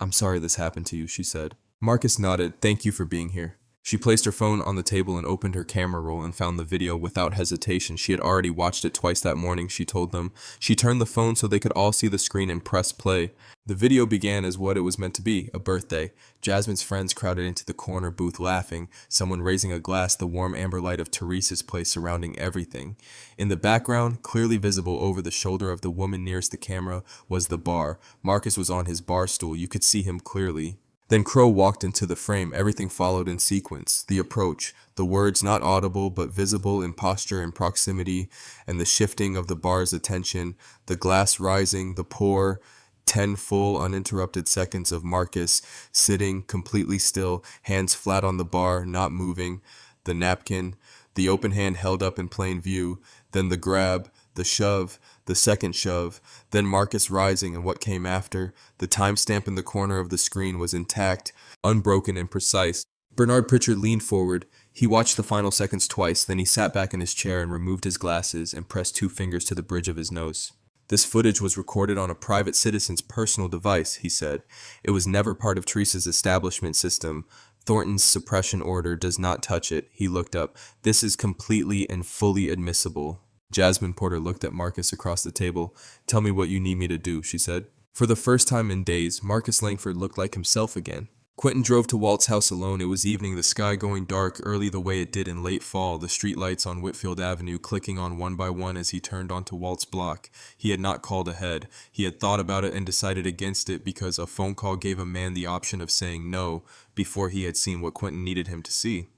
"I'm sorry this happened to you," she said. Marcus nodded. "Thank you for being here." She placed her phone on the table and opened her camera roll and found the video without hesitation. She had already watched it twice that morning, she told them. She turned the phone so they could all see the screen and pressed play. The video began as what it was meant to be, a birthday. Jasmine's friends crowded into the corner booth laughing, someone raising a glass, the warm amber light of Teresa's place surrounding everything. In the background, clearly visible over the shoulder of the woman nearest the camera, was the bar. Marcus was on his bar stool. You could see him clearly. Then Crow walked into the frame. Everything followed in sequence. The approach, the words not audible but visible in posture and proximity, and the shifting of the bar's attention, the glass rising, the pour, 10 full uninterrupted seconds of Marcus sitting completely still, hands flat on the bar, not moving, the napkin, the open hand held up in plain view, then the grab, the shove, the second shove, then Marcus rising and what came after. The timestamp in the corner of the screen was intact, unbroken and precise. Bernard Pritchard leaned forward. He watched the final seconds twice, then he sat back in his chair and removed his glasses and pressed 2 fingers to the bridge of his nose. "This footage was recorded on a private citizen's personal device," he said. "It was never part of Teresa's establishment system. Thornton's suppression order does not touch it." He looked up. "This is completely and fully admissible." Jasmine Porter looked at Marcus across the table. "Tell me what you need me to do," she said. For the first time in days, Marcus Langford looked like himself again. Quentin drove to Walt's house alone. It was evening, the sky going dark early the way it did in late fall, the streetlights on Whitfield Avenue clicking on one by one as he turned onto Walt's block. He had not called ahead. He had thought about it and decided against it because a phone call gave a man the option of saying no before he had seen what Quentin needed him to see.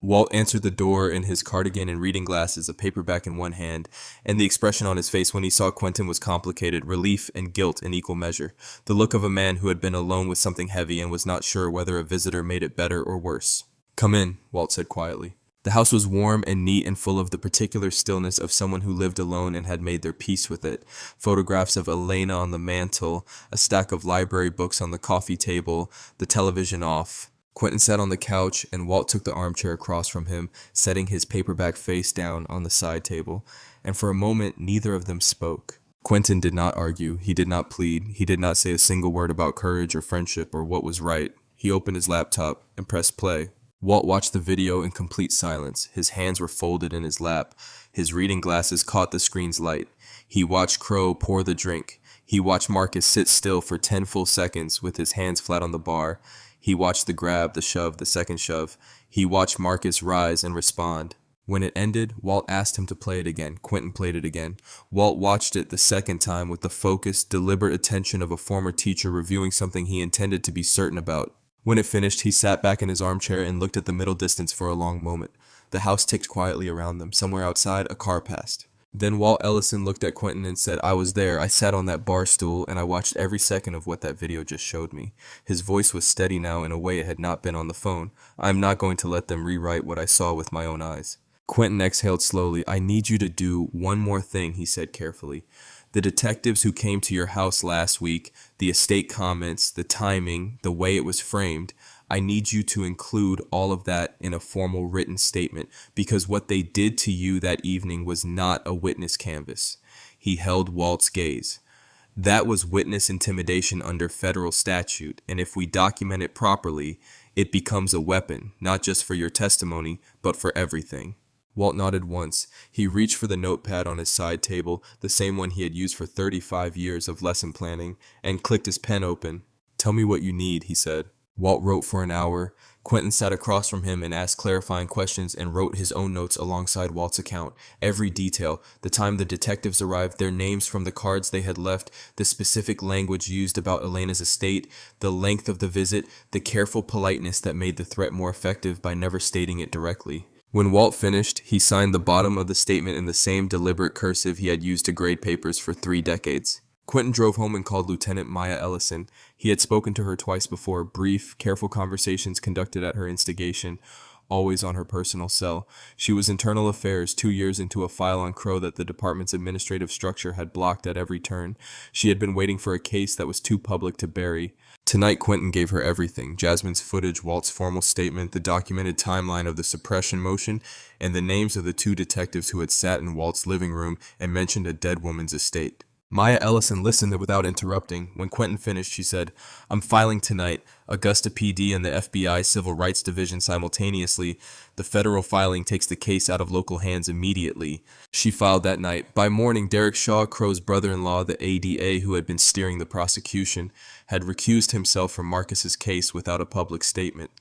Walt answered the door in his cardigan and reading glasses, a paperback in one hand, and the expression on his face when he saw Quentin was complicated, relief and guilt in equal measure. The look of a man who had been alone with something heavy and was not sure whether a visitor made it better or worse. "Come in," Walt said quietly. The house was warm and neat and full of the particular stillness of someone who lived alone and had made their peace with it. Photographs of Elena on the mantel, a stack of library books on the coffee table, the television off. Quentin sat on the couch, and Walt took the armchair across from him, setting his paperback face down on the side table. And for a moment, neither of them spoke. Quentin did not argue. He did not plead. He did not say a single word about courage or friendship or what was right. He opened his laptop and pressed play. Walt watched the video in complete silence. His hands were folded in his lap. His reading glasses caught the screen's light. He watched Crow pour the drink. He watched Marcus sit still for 10 full seconds with his hands flat on the bar. He watched the grab, the shove, the second shove. He watched Marcus rise and respond. When it ended, Walt asked him to play it again. Quentin played it again. Walt watched it the second time with the focused, deliberate attention of a former teacher reviewing something he intended to be certain about. When it finished, he sat back in his armchair and looked at the middle distance for a long moment. The house ticked quietly around them. Somewhere outside, a car passed. Then Walt Ellison looked at Quentin and said, "I was there. I sat on that bar stool, and I watched every second of what that video just showed me." His voice was steady now in a way it had not been on the phone. "I'm not going to let them rewrite what I saw with my own eyes." Quentin exhaled slowly. "I need you to do one more thing," he said carefully. "The detectives who came to your house last week, the estate comments, the timing, the way it was framed, I need you to include all of that in a formal written statement, because what they did to you that evening was not a witness canvas." He held Walt's gaze. "That was witness intimidation under federal statute, and if we document it properly, it becomes a weapon, not just for your testimony, but for everything." Walt nodded once. He reached for the notepad on his side table, the same one he had used for 35 years of lesson planning, and clicked his pen open. "Tell me what you need," he said. Walt wrote for an hour. Quentin sat across from him and asked clarifying questions and wrote his own notes alongside Walt's account. Every detail, the time the detectives arrived, their names from the cards they had left, the specific language used about Elena's estate, the length of the visit, the careful politeness that made the threat more effective by never stating it directly. When Walt finished, he signed the bottom of the statement in the same deliberate cursive he had used to grade papers for 3 decades. Quentin drove home and called Lieutenant Maya Ellison. He had spoken to her twice before, brief, careful conversations conducted at her instigation, always on her personal cell. She was internal affairs, 2 years into a file on Crow that the department's administrative structure had blocked at every turn. She had been waiting for a case that was too public to bury. Tonight, Quentin gave her everything: Jasmine's footage, Walt's formal statement, the documented timeline of the suppression motion, and the names of the 2 detectives who had sat in Walt's living room and mentioned a dead woman's estate. Maya Ellison listened without interrupting. When Quentin finished, she said, "I'm filing tonight. Augusta PD and the FBI Civil Rights Division simultaneously. The federal filing takes the case out of local hands immediately." She filed that night. By morning, Derek Shaw, Crow's brother-in-law, the ADA who had been steering the prosecution, had recused himself from Marcus's case without a public statement.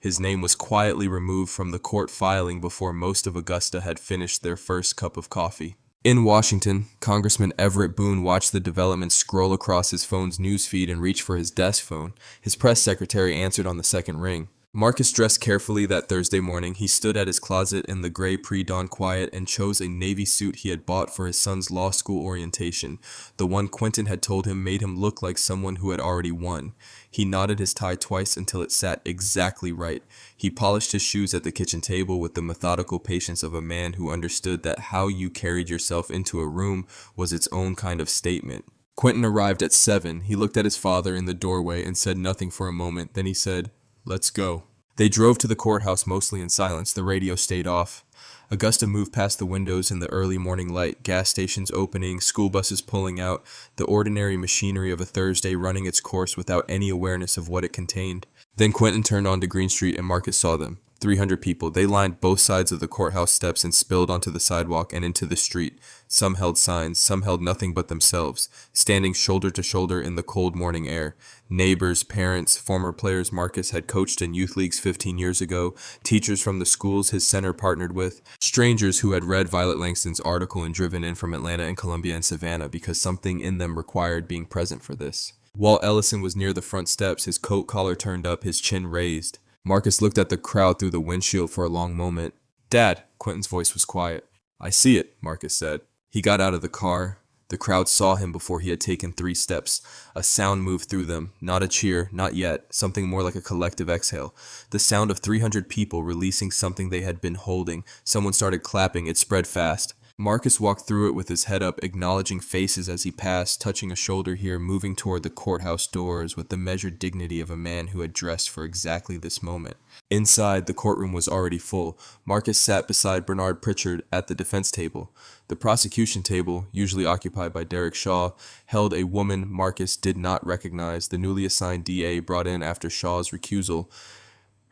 His name was quietly removed from the court filing before most of Augusta had finished their first cup of coffee. In Washington, Congressman Everett Boone watched the developments scroll across his phone's newsfeed and reach for his desk phone. His press secretary answered on the second ring. Marcus dressed carefully that Thursday morning. He stood at his closet in the gray pre-dawn quiet and chose a navy suit he had bought for his son's law school orientation. The one Quentin had told him made him look like someone who had already won. He knotted his tie twice until it sat exactly right. He polished his shoes at the kitchen table with the methodical patience of a man who understood that how you carried yourself into a room was its own kind of statement. Quentin arrived at 7. He looked at his father in the doorway and said nothing for a moment. Then he said, "Let's go." They drove to the courthouse mostly in silence. The radio stayed off. Augusta moved past the windows in the early morning light, gas stations opening, school buses pulling out, the ordinary machinery of a Thursday running its course without any awareness of what it contained. Then Quentin turned onto Green Street and Marcus saw them. 300 people. They lined both sides of the courthouse steps and spilled onto the sidewalk and into the street. Some held signs, some held nothing but themselves, standing shoulder to shoulder in the cold morning air. Neighbors, parents, former players Marcus had coached in youth leagues 15 years ago, teachers from the schools his center partnered with, strangers who had read Violet Langston's article and driven in from Atlanta and Columbia and Savannah because something in them required being present for this. Walt Ellison was near the front steps, his coat collar turned up, his chin raised. Marcus looked at the crowd through the windshield for a long moment. "Dad," Quentin's voice was quiet. "I see it," Marcus said. He got out of the car. The crowd saw him before he had taken 3 steps. A sound moved through them. Not a cheer, not yet. Something more like a collective exhale. The sound of 300 people releasing something they had been holding. Someone started clapping. It spread fast. Marcus walked through it with his head up, acknowledging faces as he passed, touching a shoulder here, moving toward the courthouse doors with the measured dignity of a man who had dressed for exactly this moment. Inside, the courtroom was already full. Marcus sat beside Bernard Pritchard at the defense table. The prosecution table, usually occupied by Derek Shaw, held a woman Marcus did not recognize, the newly assigned DA brought in after Shaw's recusal.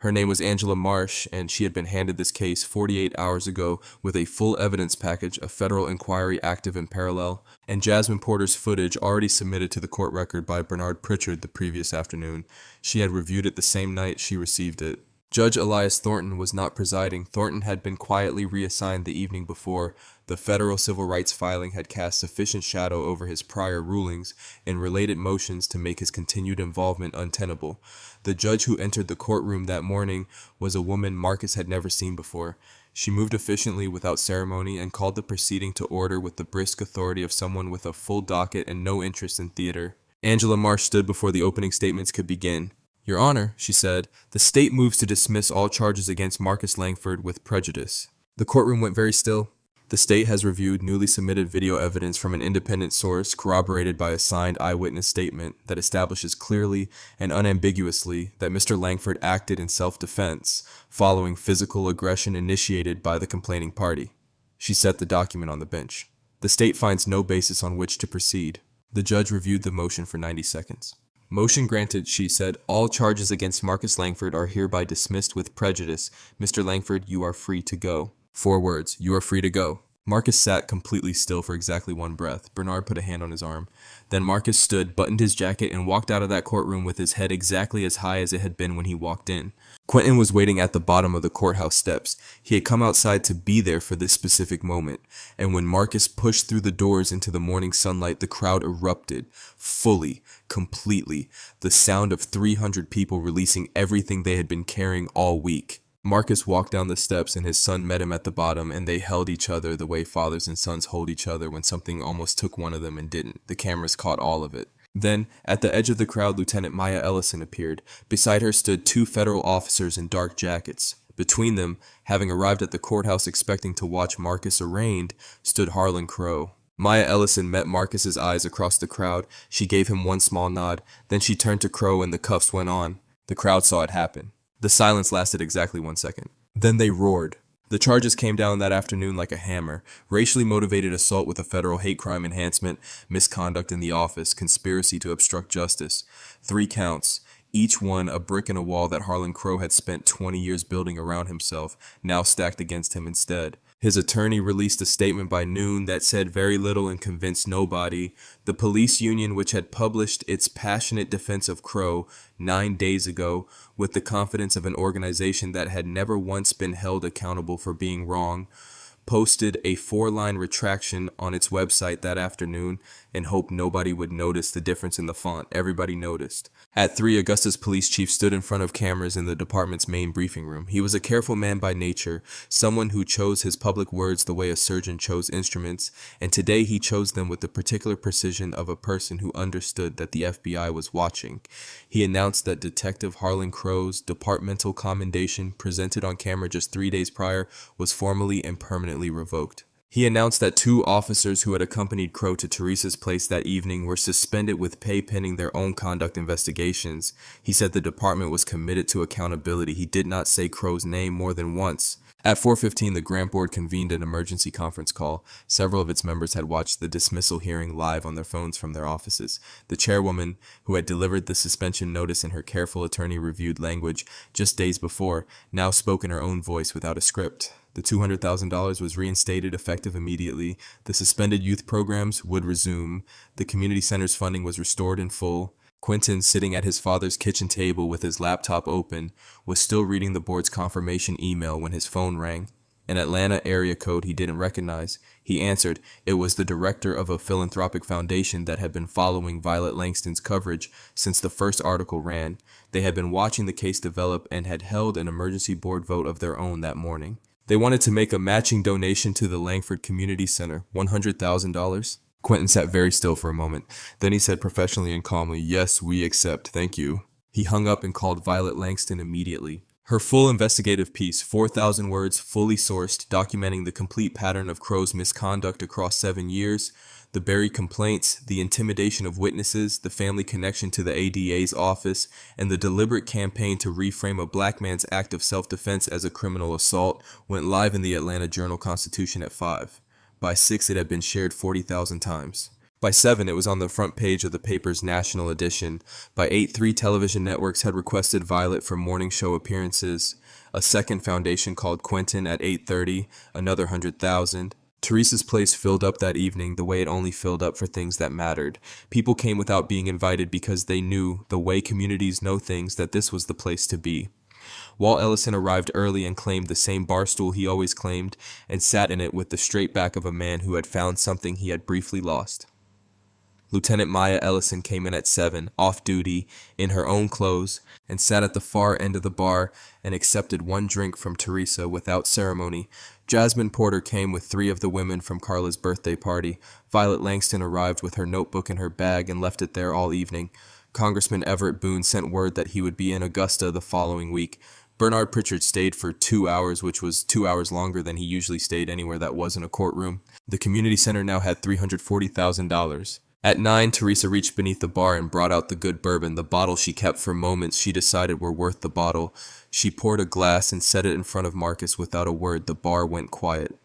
Her name was Angela Marsh, and she had been handed this case 48 hours ago with a full evidence package, a federal inquiry active in parallel, and Jasmine Porter's footage already submitted to the court record by Bernard Pritchard the previous afternoon. She had reviewed it the same night she received it. Judge Elias Thornton was not presiding. Thornton had been quietly reassigned the evening before. The federal civil rights filing had cast sufficient shadow over his prior rulings and related motions to make his continued involvement untenable. The judge who entered the courtroom that morning was a woman Marcus had never seen before. She moved efficiently without ceremony and called the proceeding to order with the brisk authority of someone with a full docket and no interest in theater. Angela Marsh stood before the opening statements could begin. "Your Honor," she said, "the state moves to dismiss all charges against Marcus Langford with prejudice." The courtroom went very still. The state has reviewed newly submitted video evidence from an independent source corroborated by a signed eyewitness statement that establishes clearly and unambiguously that Mr. Langford acted in self-defense following physical aggression initiated by the complaining party. She set the document on the bench. The state finds no basis on which to proceed. The judge reviewed the motion for 90 seconds. "Motion granted," she said. "All charges against Marcus Langford are hereby dismissed with prejudice. Mr. Langford, you are free to go." 4 words. "You are free to go." Marcus sat completely still for exactly one breath. Bernard put a hand on his arm. Then Marcus stood, buttoned his jacket, and walked out of that courtroom with his head exactly as high as it had been when he walked in. Quentin was waiting at the bottom of the courthouse steps. He had come outside to be there for this specific moment. And when Marcus pushed through the doors into the morning sunlight, the crowd erupted. Fully, completely. The sound of 300 people releasing everything they had been carrying all week. Marcus walked down the steps and his son met him at the bottom, and they held each other the way fathers and sons hold each other when something almost took one of them and didn't. The cameras caught all of it. Then, at the edge of the crowd, Lieutenant Maya Ellison appeared. Beside her stood two federal officers in dark jackets. Between them, having arrived at the courthouse expecting to watch Marcus arraigned, stood Harlan Crow. Maya Ellison met Marcus's eyes across the crowd. She gave him one small nod. Then she turned to Crow and the cuffs went on. The crowd saw it happen. The silence lasted exactly 1 second. Then they roared. The charges came down that afternoon like a hammer. Racially motivated assault with a federal hate crime enhancement, misconduct in the office, conspiracy to obstruct justice. 3 counts. Each one a brick in a wall that Harlan Crow had spent 20 years building around himself, now stacked against him instead. His attorney released a statement by noon that said very little and convinced nobody. The police union, which had published its passionate defense of Crow 9 days ago with the confidence of an organization that had never once been held accountable for being wrong, posted a 4-line retraction on its website that afternoon and hoped nobody would notice the difference in the font. Everybody noticed. At 3, Augusta's police chief stood in front of cameras in the department's main briefing room. He was a careful man by nature, someone who chose his public words the way a surgeon chose instruments, and today he chose them with the particular precision of a person who understood that the FBI was watching. He announced that Detective Harlan Crow's departmental commendation, presented on camera just 3 days prior, was formally and permanently revoked. He announced that 2 officers who had accompanied Crow to Teresa's place that evening were suspended with pay pending their own conduct investigations. He said the department was committed to accountability. He did not say Crow's name more than once. At 4:15, the grant board convened an emergency conference call. Several of its members had watched the dismissal hearing live on their phones from their offices. The chairwoman, who had delivered the suspension notice in her careful attorney-reviewed language just days before, now spoke in her own voice without a script. The $200,000 was reinstated effective immediately. The suspended youth programs would resume. The community center's funding was restored in full. Quentin, sitting at his father's kitchen table with his laptop open, was still reading the board's confirmation email when his phone rang. An Atlanta area code he didn't recognize. He answered. It was the director of a philanthropic foundation that had been following Violet Langston's coverage since the first article ran. They had been watching the case develop and had held an emergency board vote of their own that morning. They wanted to make a matching donation to the Langford Community Center, $100,000. Quentin sat very still for a moment. Then he said professionally and calmly, "Yes, we accept, thank you." He hung up and called Violet Langston immediately. Her full investigative piece, 4,000 words, fully sourced, documenting the complete pattern of Crow's misconduct across 7 years, the buried complaints, the intimidation of witnesses, the family connection to the ADA's office, and the deliberate campaign to reframe a black man's act of self-defense as a criminal assault, went live in the Atlanta Journal-Constitution at 5. By 6, it had been shared 40,000 times. By 7, it was on the front page of the paper's national edition. By 8, 3 television networks had requested Violet for morning show appearances. A second foundation called Quentin at 8:30, another 100,000. Teresa's place filled up that evening the way it only filled up for things that mattered. People came without being invited because they knew, the way communities know things, that this was the place to be. Walt Ellison arrived early and claimed the same bar stool he always claimed, and sat in it with the straight back of a man who had found something he had briefly lost. Lieutenant Maya Ellison came in at 7, off duty, in her own clothes, and sat at the far end of the bar and accepted one drink from Teresa without ceremony. Jasmine Porter came with 3 of the women from Carla's birthday party. Violet Langston arrived with her notebook in her bag and left it there all evening. Congressman Everett Boone sent word that he would be in Augusta the following week. Bernard Pritchard stayed for 2 hours, which was 2 hours longer than he usually stayed anywhere that wasn't a courtroom. The community center now had $340,000. At 9, Teresa reached beneath the bar and brought out the good bourbon, the bottle she kept for moments she decided were worth the bottle. She poured a glass and set it in front of Marcus without a word. The bar went quiet.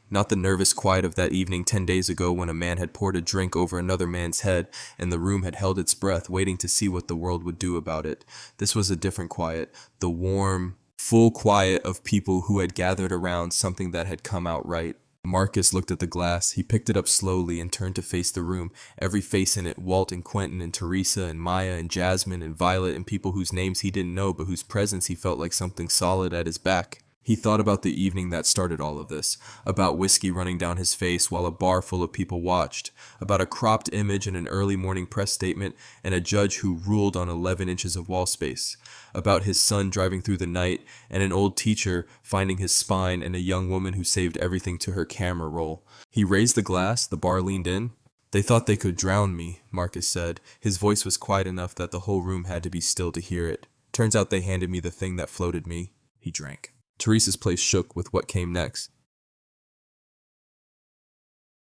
Not the nervous quiet of that evening 10 days ago when a man had poured a drink over another man's head and the room had held its breath, waiting to see what the world would do about it. This was a different quiet, the warm, full quiet of people who had gathered around something that had come out right. Marcus looked at the glass. He picked it up slowly and turned to face the room. Every face in it, Walt and Quentin and Teresa and Maya and Jasmine and Violet and people whose names he didn't know but whose presence he felt like something solid at his back. He thought about the evening that started all of this, about whiskey running down his face while a bar full of people watched, about a cropped image in an early morning press statement and a judge who ruled on 11 inches of wall space, about his son driving through the night and an old teacher finding his spine and a young woman who saved everything to her camera roll. He raised the glass, the bar leaned in. "They thought they could drown me," Marcus said. His voice was quiet enough that the whole room had to be still to hear it. "Turns out they handed me the thing that floated me." He drank. Teresa's place shook with what came next.